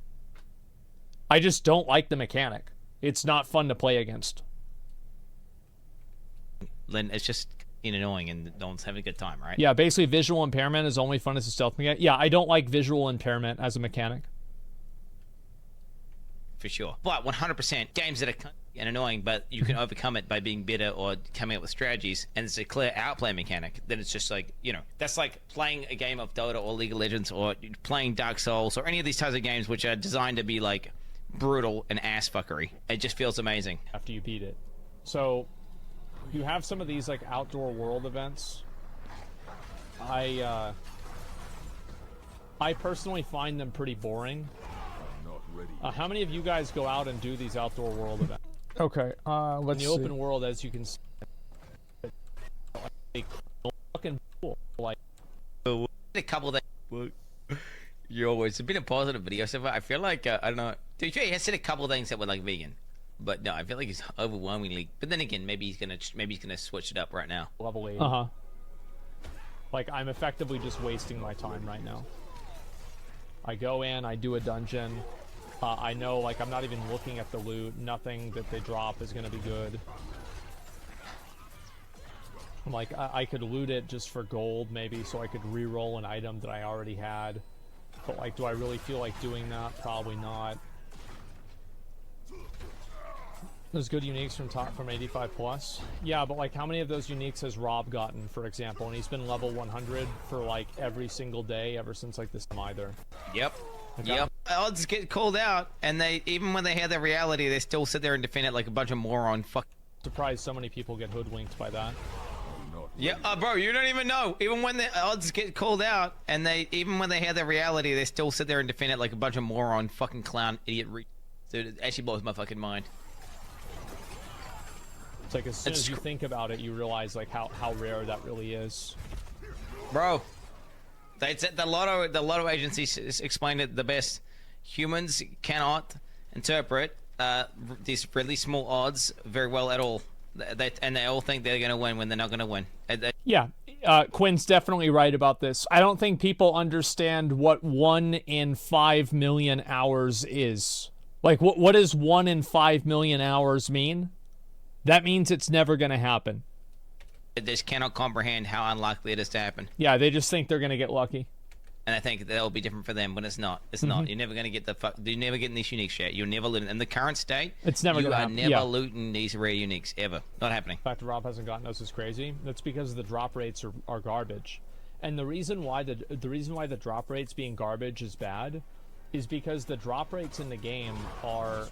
I just don't like the mechanic. It's not fun to play against. Then it's just annoying and no one's having a good time, right? Yeah, basically visual impairment is only fun as a stealth mechanic. Yeah, I don't like visual impairment as a mechanic. For sure. But 100% games that are and annoying, but you can overcome it by being better or coming up with strategies, and it's a clear outplay mechanic, then it's just like, that's like playing a game of Dota or League of Legends or playing Dark Souls or any of these types of games which are designed to be like brutal and ass fuckery. It just feels amazing. After you beat it. So, you have some of these like outdoor world events. I personally find them pretty boring. How many of you guys go out and do these outdoor world events? Okay, let's see. In the open world, as you can see, fucking cool. Like, a couple that it's been a positive video so far. I feel like I don't know. To be fair, he has said a couple of things that were like vegan, but no, I feel like he's overwhelmingly. But then again, maybe he's gonna switch it up right now. Level 8. Like, I'm effectively just wasting my time right now. I go in, I do a dungeon. I know, like, I'm not even looking at the loot. Nothing that they drop is going to be good. Like, I could loot it just for gold, maybe, so I could re-roll an item that I already had. But, like, do I really feel like doing that? Probably not. There's good uniques from 85 plus. Yeah, but, like, how many of those uniques has Rob gotten, for example? And he's been level 100 for, like, every single day ever since, like, this time either. Yep. Yep. Odds get called out, and they even when they hear the reality, they still sit there and defend it like a bunch of moron. Surprised so many people get hoodwinked by that. Yeah, bro, you don't even know. Even when the odds get called out, and even when they hear the reality, they still sit there and defend it like a bunch of moron, fucking clown, idiot. Dude, it actually blows my fucking mind. It's like as soon as you think about it, you realize like how rare that really is. Bro. They said the lotto agency explained it the best. Humans cannot interpret these really small odds very well at all. And they all think they're going to win when they're not going to win. Yeah, Quin's definitely right about this. I don't think people understand what 1 in 5 million hours is. Like, what does 1 in 5 million hours mean? That means it's never going to happen. They just cannot comprehend how unlikely it is to happen. Yeah, they just think they're going to get lucky. And I think that'll be different for them, but it's not. It's not. You're never going to get you're never getting these uniques yet. You're never looting. In the current state, it's never going to happen. You are never looting these rare uniques, ever. Not happening. The fact that Rob hasn't gotten us is crazy. That's because the drop rates are garbage. And the reason why the drop rates being garbage is bad is because the drop rates in the game are...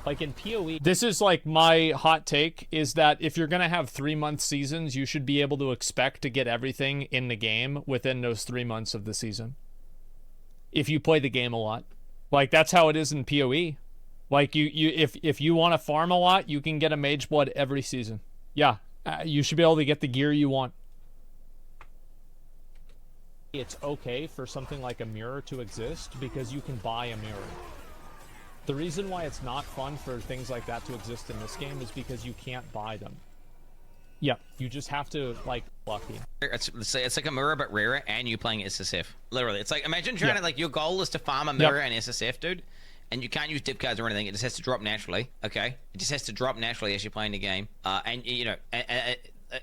Like in PoE, this is like my hot take, is that if you're going to have 3-month seasons, you should be able to expect to get everything in the game within those 3 months of the season. If you play the game a lot. Like, that's how it is in PoE. Like, if you want to farm a lot, you can get a Mage Blood every season. Yeah, you should be able to get the gear you want. It's okay for something like a mirror to exist because you can buy a mirror. The reason why it's not fun for things like that to exist in this game is because you can't buy them. Yeah, you just have to, like, lucky. It's like a mirror but rarer, and you playing SSF. Literally, it's like, imagine trying to, like, your goal is to farm a mirror and SSF, dude, and you can't use dip cards or anything. It just has to drop naturally, okay? It just has to drop naturally as you're playing the game. And, you know,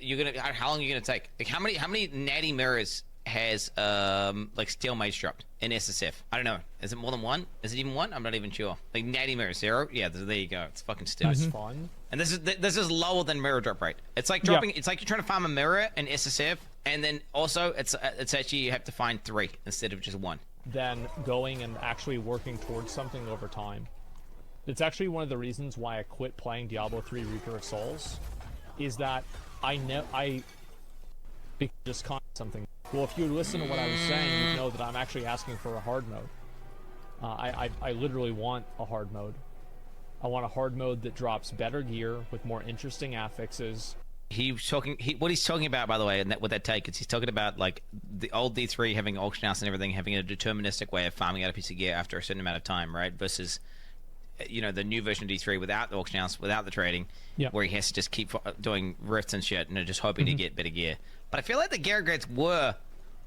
you're gonna, how long are you gonna take? Like, how many natty mirrors has like steel mage dropped in SSF? I don't know. Is it more than one? Is it even one? I'm not even sure. Like natty mirror 0? Yeah, there you go. It's fucking stupid. That's fun. And this is lower than mirror drop rate. It's like dropping. It's like you're trying to farm a mirror in SSF, and then also it's actually you have to find 3 instead of just 1. Then going and actually working towards something over time. It's actually one of the reasons why I quit playing Diablo 3 Reaper of Souls, is that I just caught something. Well, if you listen to what I was saying, you'd know that I'm actually asking for a hard mode. I literally want a hard mode. I want a hard mode that drops better gear with more interesting affixes. What he's talking about, by the way, and with that take, is he's talking about like the old D3 having auction house and everything, having a deterministic way of farming out a piece of gear after a certain amount of time, right? Versus, you know, the new version of D3 without the auction house, without the trading, where he has to just keep doing rifts and shit, and just hoping to get better gear. But I feel like the gear upgrades were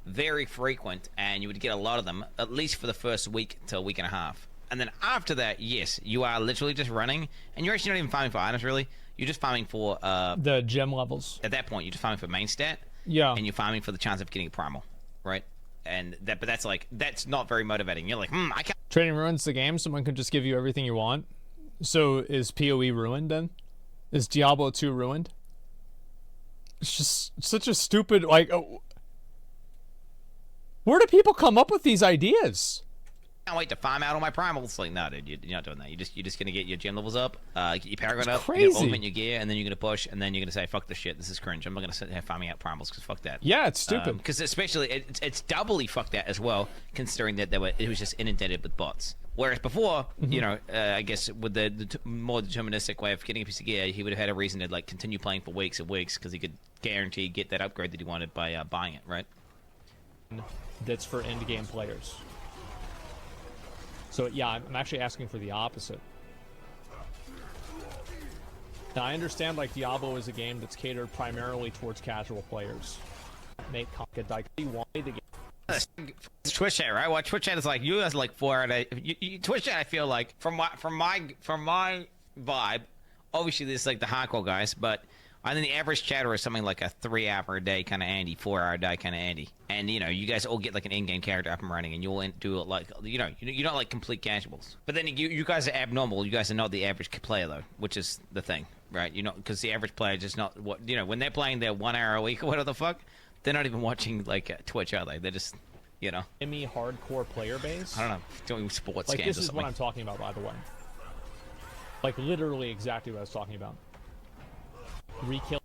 very frequent, and you would get a lot of them, at least for the first week to a week and a half. And then after that, yes, you are literally just running, and you're actually not even farming for items, really. You're just farming for... the gem levels. At that point, you're just farming for main stat. Yeah. And you're farming for the chance of getting a primal, right? And but that's not very motivating. You're like, I can't... Trading ruins the game. Someone can just give you everything you want. So is PoE ruined then? Is Diablo 2 ruined? It's just such a stupid, like... Where do people come up with these ideas? I can't wait to farm out all my primals. Like, no, dude, you're not doing that. You're just gonna get your gem levels up, get your Paragon up, you're gonna augment your gear, and then you're gonna push, and then you're gonna say, fuck this shit, this is cringe. I'm not gonna sit here farming out primals, because fuck that. Yeah, it's stupid. Because especially, it's doubly fucked that as well, considering that it was just inundated with bots. Whereas before, you know, I guess with the more deterministic way of getting a piece of gear, he would have had a reason to like continue playing for weeks and weeks, because he could guarantee get that upgrade that he wanted by buying it, right? That's for end game players. So yeah, I'm actually asking for the opposite. Now I understand like Diablo is a game that's catered primarily towards casual players. Make why the game. Twitch chat, right? Well, Twitch chat is like you guys like 4 out of Twitch chat. I feel like from my vibe, obviously this is like the hardcore guys, but I think the average chatter is something like a 3-hour a day kind of Andy, 4-hour a day kind of Andy. And, you know, you guys all get like an in-game character up and running, and you'll do it like, you know, you're not like complete casuals. But then you guys are abnormal. You guys are not the average player, though, which is the thing, right? You know, because the average player is just not what, you know, when they're playing their 1 hour a week or whatever the fuck, they're not even watching like Twitch, are they? They're just, you know. Emmy hardcore player base? I don't know, doing sports like, games this or something. is what I'm talking about, by the way. Like, literally exactly what I was talking about. Rekill.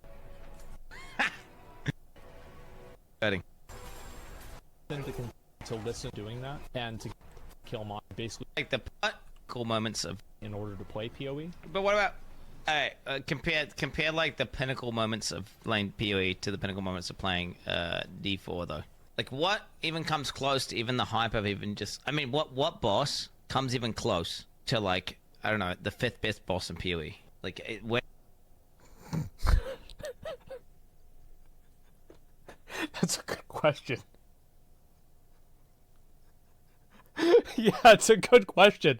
To listen doing that and to kill my basically like the cool moments of in order to play PoE. But what about compare like the pinnacle moments of playing PoE to the pinnacle moments of playing D4 though? Like what even comes close to even the hype of even just, I mean, what boss comes even close to like, I don't know, the 5th best boss in PoE? Like That's a good question. Yeah, it's a good question.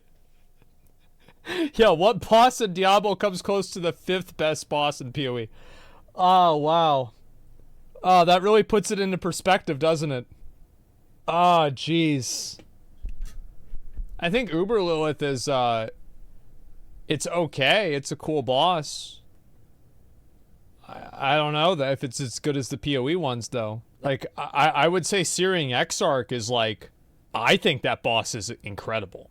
Yeah, what boss in Diablo comes close to the 5th best boss in PoE? Oh, wow. Oh, that really puts it into perspective, doesn't it? Oh, jeez. I think Uber Lilith is, it's okay. It's a cool boss. I don't know that if it's as good as the PoE ones, though. Like, I would say Searing Exarch is like, I think that boss is incredible.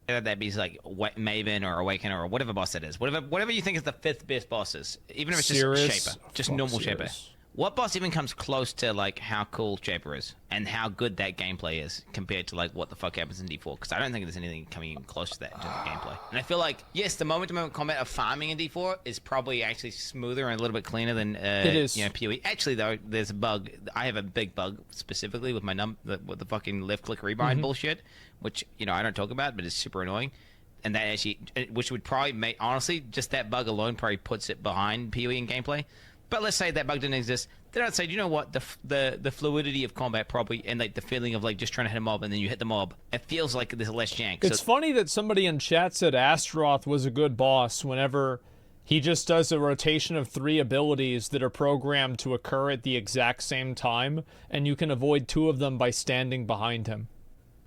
That be like Maven or Awakener or whatever boss that is. Whatever you think is the 5th best bosses. Even if it's Cirrus. just Shaper. Just normal Shaper. What boss even comes close to like how cool Shaper is and how good that gameplay is compared to like what the fuck happens in D4? Because I don't think there's anything coming even close to that in terms of gameplay. And I feel like, yes, the moment-to-moment combat of farming in D4 is probably actually smoother and a little bit cleaner than it is. PoE. Actually, though, there's a bug. I have a big bug specifically with my with the fucking left-click rebind bullshit, which I don't talk about, but it's super annoying. And that actually, which would probably make, honestly, just that bug alone probably puts it behind PoE in gameplay. But let's say that bug didn't exist. Then I'd say, you know what? The fluidity of combat probably, and like the feeling of like just trying to hit a mob and then you hit the mob, it feels like there's less jank. It's funny that somebody in chat said Astaroth was a good boss whenever he just does a rotation of 3 abilities that are programmed to occur at the exact same time, and you can avoid 2 of them by standing behind him.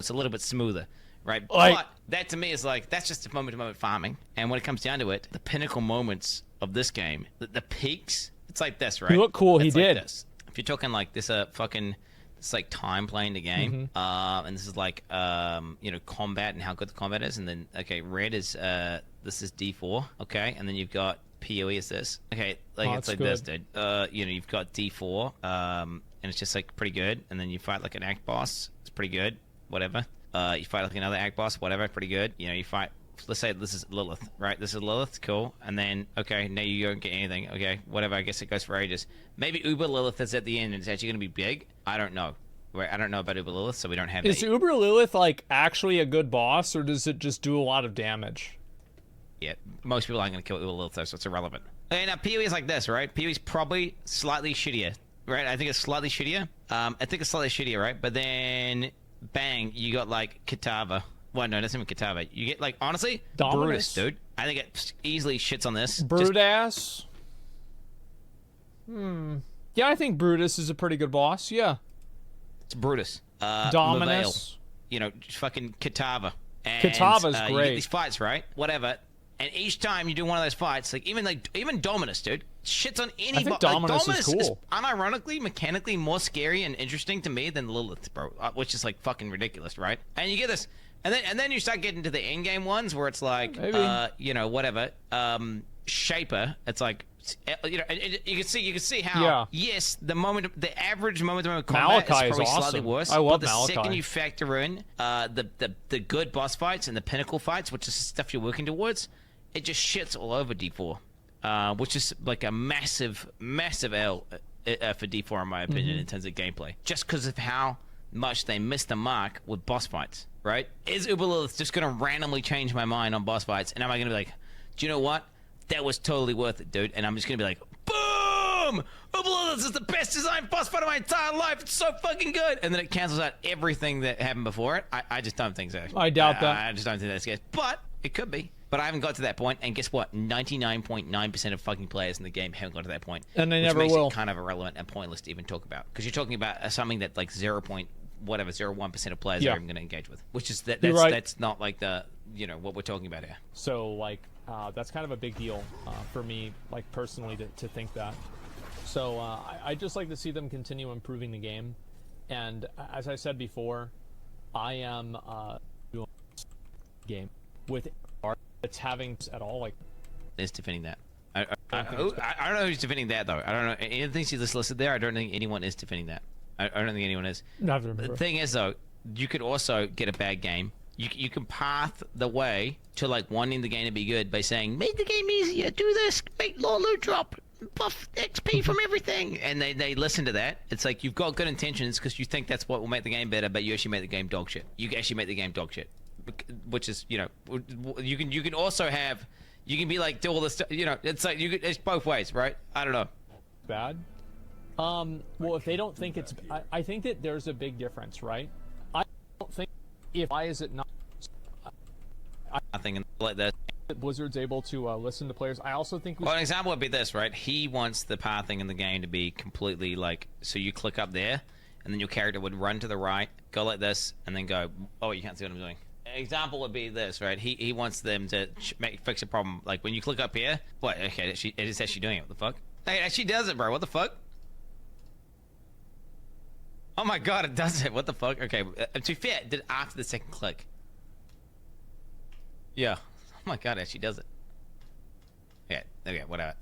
It's a little bit smoother, right? Like, but that to me is like, that's just moment-to-moment farming. And when it comes down to it, the pinnacle moments of this game, the peaks, it's like this, right? He looked cool. He did. This. If you're talking like this, it's like time playing the game, and this is like combat and how good the combat is, and then red is this is D4, okay, and then you've got PoE is this, okay, like it's like good. This, dude. You've got D4, and it's just like pretty good, and then you fight like an act boss, it's pretty good, whatever. You fight like another act boss, whatever, pretty good. You fight. Let's say this is Lilith, right? This is Lilith, cool. And then, okay, now you don't get anything. Okay, whatever, I guess it goes for ages. Maybe Uber Lilith is at the end and it's actually going to be big. I don't know. Right? I don't know about Uber Lilith, so we don't have Is Uber Lilith, like, actually a good boss, or does it just do a lot of damage? Yeah, most people aren't going to kill Uber Lilith, though, so it's irrelevant. Okay, now, PoE is like this, right? PoE is probably slightly shittier, right? I think it's slightly shittier. Right? But then, bang, you got, like, Kitava. Well, no, that's not even Kitava. You get, like, honestly, Dominus. Brutus, dude. I think it easily shits on this. Brutus? Yeah, I think Brutus is a pretty good boss, yeah. It's Brutus. Dominus. Lavelle, fucking Kitava. And, Kitava's great. You get these fights, right? Whatever. And each time you do one of those fights, even Dominus, dude, shits on any. I think Dominus is cool. Is unironically, mechanically more scary and interesting to me than Lilith, bro. Which is like fucking ridiculous, right? And you get this, and then you start getting to the end game ones where it's like, whatever. Shaper. It's like, you can see how yes, the average moment of combat Malachi is probably is awesome. slightly worse. I love but the Malachi. second you factor in the good boss fights and the pinnacle fights, which is stuff you're working towards, it just shits all over D4, which is like a massive L for D4 in my opinion in terms of gameplay, just because of how much they missed the mark with boss fights. Right? Is Uber Lilith just gonna randomly change my mind on boss fights, and am I gonna be like, do you know what? That was totally worth it, dude. And I'm just gonna be like, boom! Uber Lilith is the best designed boss fight of my entire life. It's so fucking good. And then it cancels out everything that happened before it. I just don't think so. I doubt that. I just don't think that's the case. But it could be. But I haven't got to that point. And guess what? 99.9% of fucking players in the game haven't got to that point. And they never will. Which makes will. it kind of irrelevant and pointless to even talk about. Because you're talking about something that like 0.01% of players are even going to engage with. Which is that's not like the what we're talking about here. So like that's kind of a big deal for me, like personally, to think that. So I just like to see them continue improving the game, and as I said before, I am doing game with art that's having at all like is defending that. I don't know who's defending that though. I don't know any of the things you just listed there. I don't think anyone is defending that. I don't think anyone is. The thing is though, you could also get a bad game. You can path the way to like wanting the game to be good by saying, make the game easier, do this, make low loot drop, buff XP from everything. And they listen to that. It's like you've got good intentions because you think that's what will make the game better, but you actually make the game dog shit. You actually make the game dog shit. Which is, you can also have, you can be like, do all this stuff, it's like, it's both ways, right? I don't know. Bad. Well, if they don't think it's, I think that there's a big difference, right? I don't think why is it not? I think like that. Blizzard's able to listen to players. I also think. Well, an example would be this, right? He wants the pathing in the game to be completely like, so you click up there, and then your character would run to the right, go like this, and then go. Oh, you can't see what I'm doing. An example would be this, right? He wants them to fix a problem. Like when you click up here. What? Okay, it is actually doing it. What the fuck? Hey, it actually does it, bro. What the fuck? Oh my god, it does it. What the fuck? Okay, to be fair, it did it after the second click. Yeah. Oh my god, it actually does it. Okay, whatever.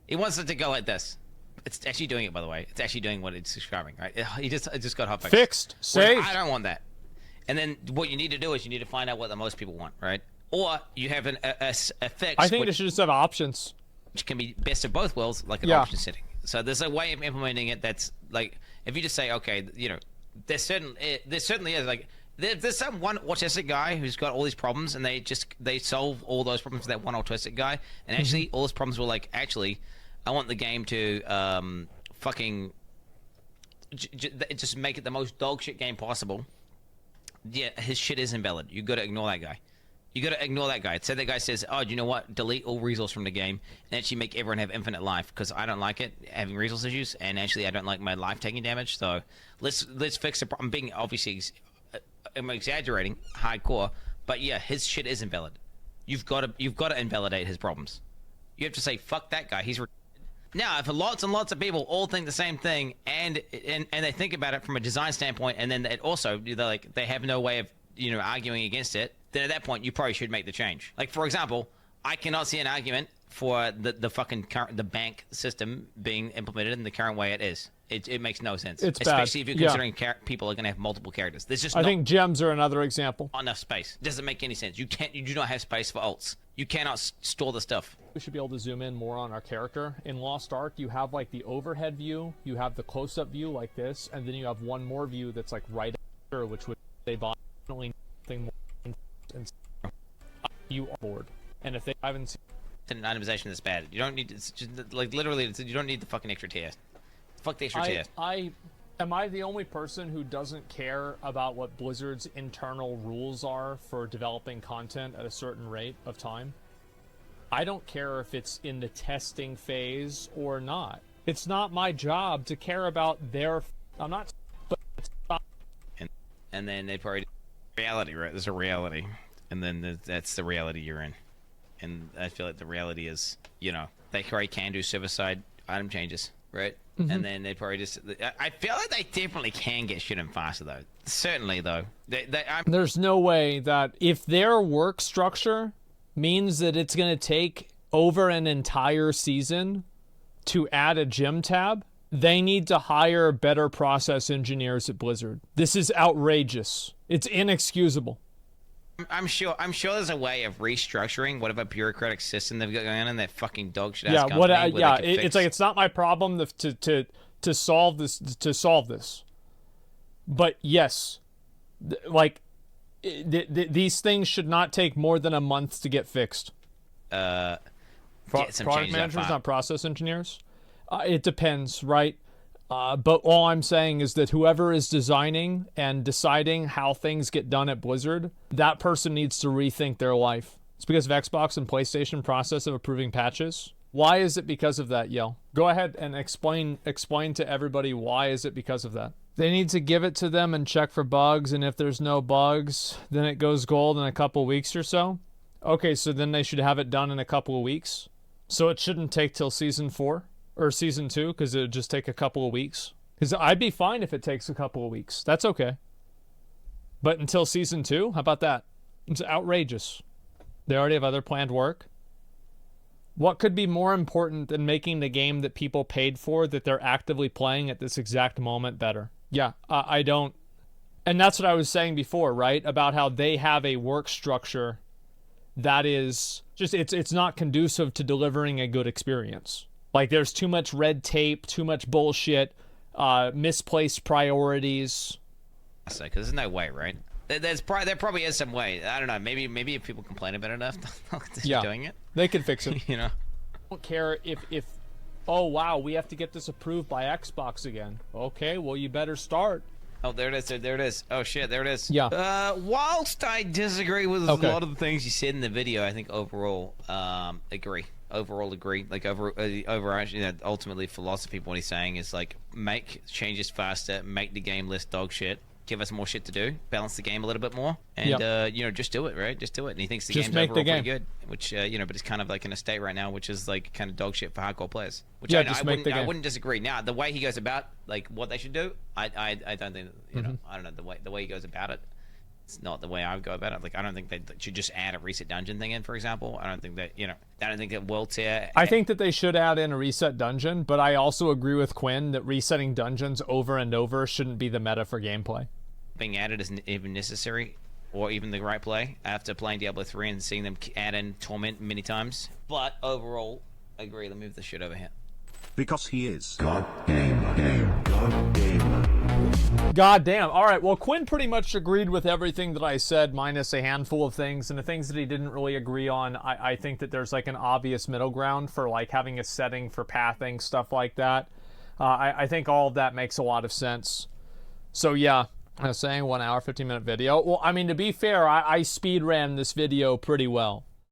He wants it to go like this. It's actually doing it, by the way. It's actually doing what it's describing, right? It just got hotfixed. Fixed. Saved. I don't want that. And then what you need to do is you need to find out what the most people want, right? Or you have a fix. I think they should just have options. Which can be best of both worlds, like an option setting. So there's a way of implementing it that's like, if you just say, okay, you know, there certainly is like, there's some one autistic guy who's got all these problems, and they solve all those problems for that one autistic guy, and actually all those problems were like, actually, I want the game to fucking just make it the most dog shit game possible. Yeah, his shit is invalid. You got to ignore that guy. You got to ignore that guy. So that guy says, oh, do you know what? Delete all resource from the game and actually make everyone have infinite life, because I don't like it having resource issues, and actually I don't like my life taking damage. So let's fix the problem. I'm being obviously, I'm exaggerating, hardcore, but yeah, his shit is invalid. You've got to invalidate his problems. You have to say, fuck that guy. He's now, if lots and lots of people all think the same thing, and they think about it from a design standpoint, and then they have no way of arguing against it, then at that point you probably should make the change. Like, for example, I cannot see an argument for the bank system being implemented in the current way it is. It makes no sense. It's especially bad. if you're considering people are going to have multiple characters. There's just I think gems are another example. not enough space. It doesn't make any sense. You do not have space for alts. You cannot store the stuff. We should be able to zoom in more on our character. In Lost Ark, you have like the overhead view, you have the close-up view like this, and then you have one more view that's like right after, which would say definitely nothing more. And you are bored. And if they haven't seen An itemization that's bad. You don't need it's just, like literally. You don't need the fucking extra tier. Fuck the extra tier. Am I the only person who doesn't care about what Blizzard's internal rules are for developing content at a certain rate of time? I don't care if it's in the testing phase or not. It's not my job to care about their. I'm not. But it's not. And then they probably reality, right? There's a reality, and then that's the reality you're in. And I feel like the reality is, they probably can do server-side item changes, right? And then they probably just. I feel like they definitely can get shit in faster, though. Certainly, though. There's no way that if their work structure means that it's going to take over an entire season to add a gym tab, they need to hire better process engineers at Blizzard. This is outrageous. It's inexcusable. I'm sure there's a way of restructuring whatever bureaucratic system they've got going on in that fucking dog shit ass company. It's like, it's not my problem to solve this. But yes, these things should not take more than a month to get fixed. Get some Product managers, not process engineers. It depends, right? But all I'm saying is that whoever is designing and deciding how things get done at Blizzard, that person needs to rethink their life. It's because of Xbox and PlayStation process of approving patches. Why is it because of that, Yell? Go ahead and explain to everybody why is it because of that. They need to give it to them and check for bugs, and if there's no bugs, then it goes gold in a couple weeks or so. Okay, so then they should have it done in a couple of weeks. So it shouldn't take till Season 4 or Season 2, because it would just take a couple of weeks. Because I'd be fine if it takes a couple of weeks. That's okay. But until Season 2, how about that? It's outrageous. They already have other planned work. What could be more important than making the game that people paid for, that they're actively playing at this exact moment, better? Yeah, I don't. And that's what I was saying before, right? About how they have a work structure that is just, it's not conducive to delivering a good experience. Like, there's too much red tape, too much bullshit, misplaced priorities. Because there's no way, right? There probably is some way. I don't know. Maybe if people complain about it enough, they'll continue doing it. They can fix it. I don't care if Oh, wow, we have to get this approved by Xbox again. Okay, well, you better start. Oh, there it is. There it is. Oh, shit, there it is. Yeah. Whilst I disagree with a lot of the things you said in the video, I think overall, agree. Overall, agree. Like, ultimately, philosophy of what he's saying is, like, make changes faster, make the game less dog shit, give us more shit to do, balance the game a little bit more, and, you know, just do it, right? Just do it. And he thinks the game's overall pretty good, which, you know, but it's kind of, like, in a state right now, which is, like, kind of dog shit for hardcore players. Which I wouldn't disagree. Now, the way he goes about, like, what they should do, I don't think, you know, I don't know, the way he goes about it, it's not the way I would go about it. Like, I don't think they should just add a reset dungeon thing in, for example. I don't think that, you know, I don't think that world tier. I think that they should add in a reset dungeon, but I also agree with Quinn that resetting dungeons over and over shouldn't be the meta for gameplay. Being added isn't even necessary, or even the right play after playing Diablo 3 and seeing them add in Torment many times. But overall, I agree. Let me move the shit over here. Because he is God damn. All right, well, Quinn pretty much agreed with everything that I said, minus a handful of things, and the things that he didn't really agree on, I think that there's like an obvious middle ground for like having a setting for pathing, stuff like that. I think all of that makes a lot of sense. So yeah, I was saying 1 hour, 15-minute video. Well, I mean, to be fair, I speed ran this video pretty well.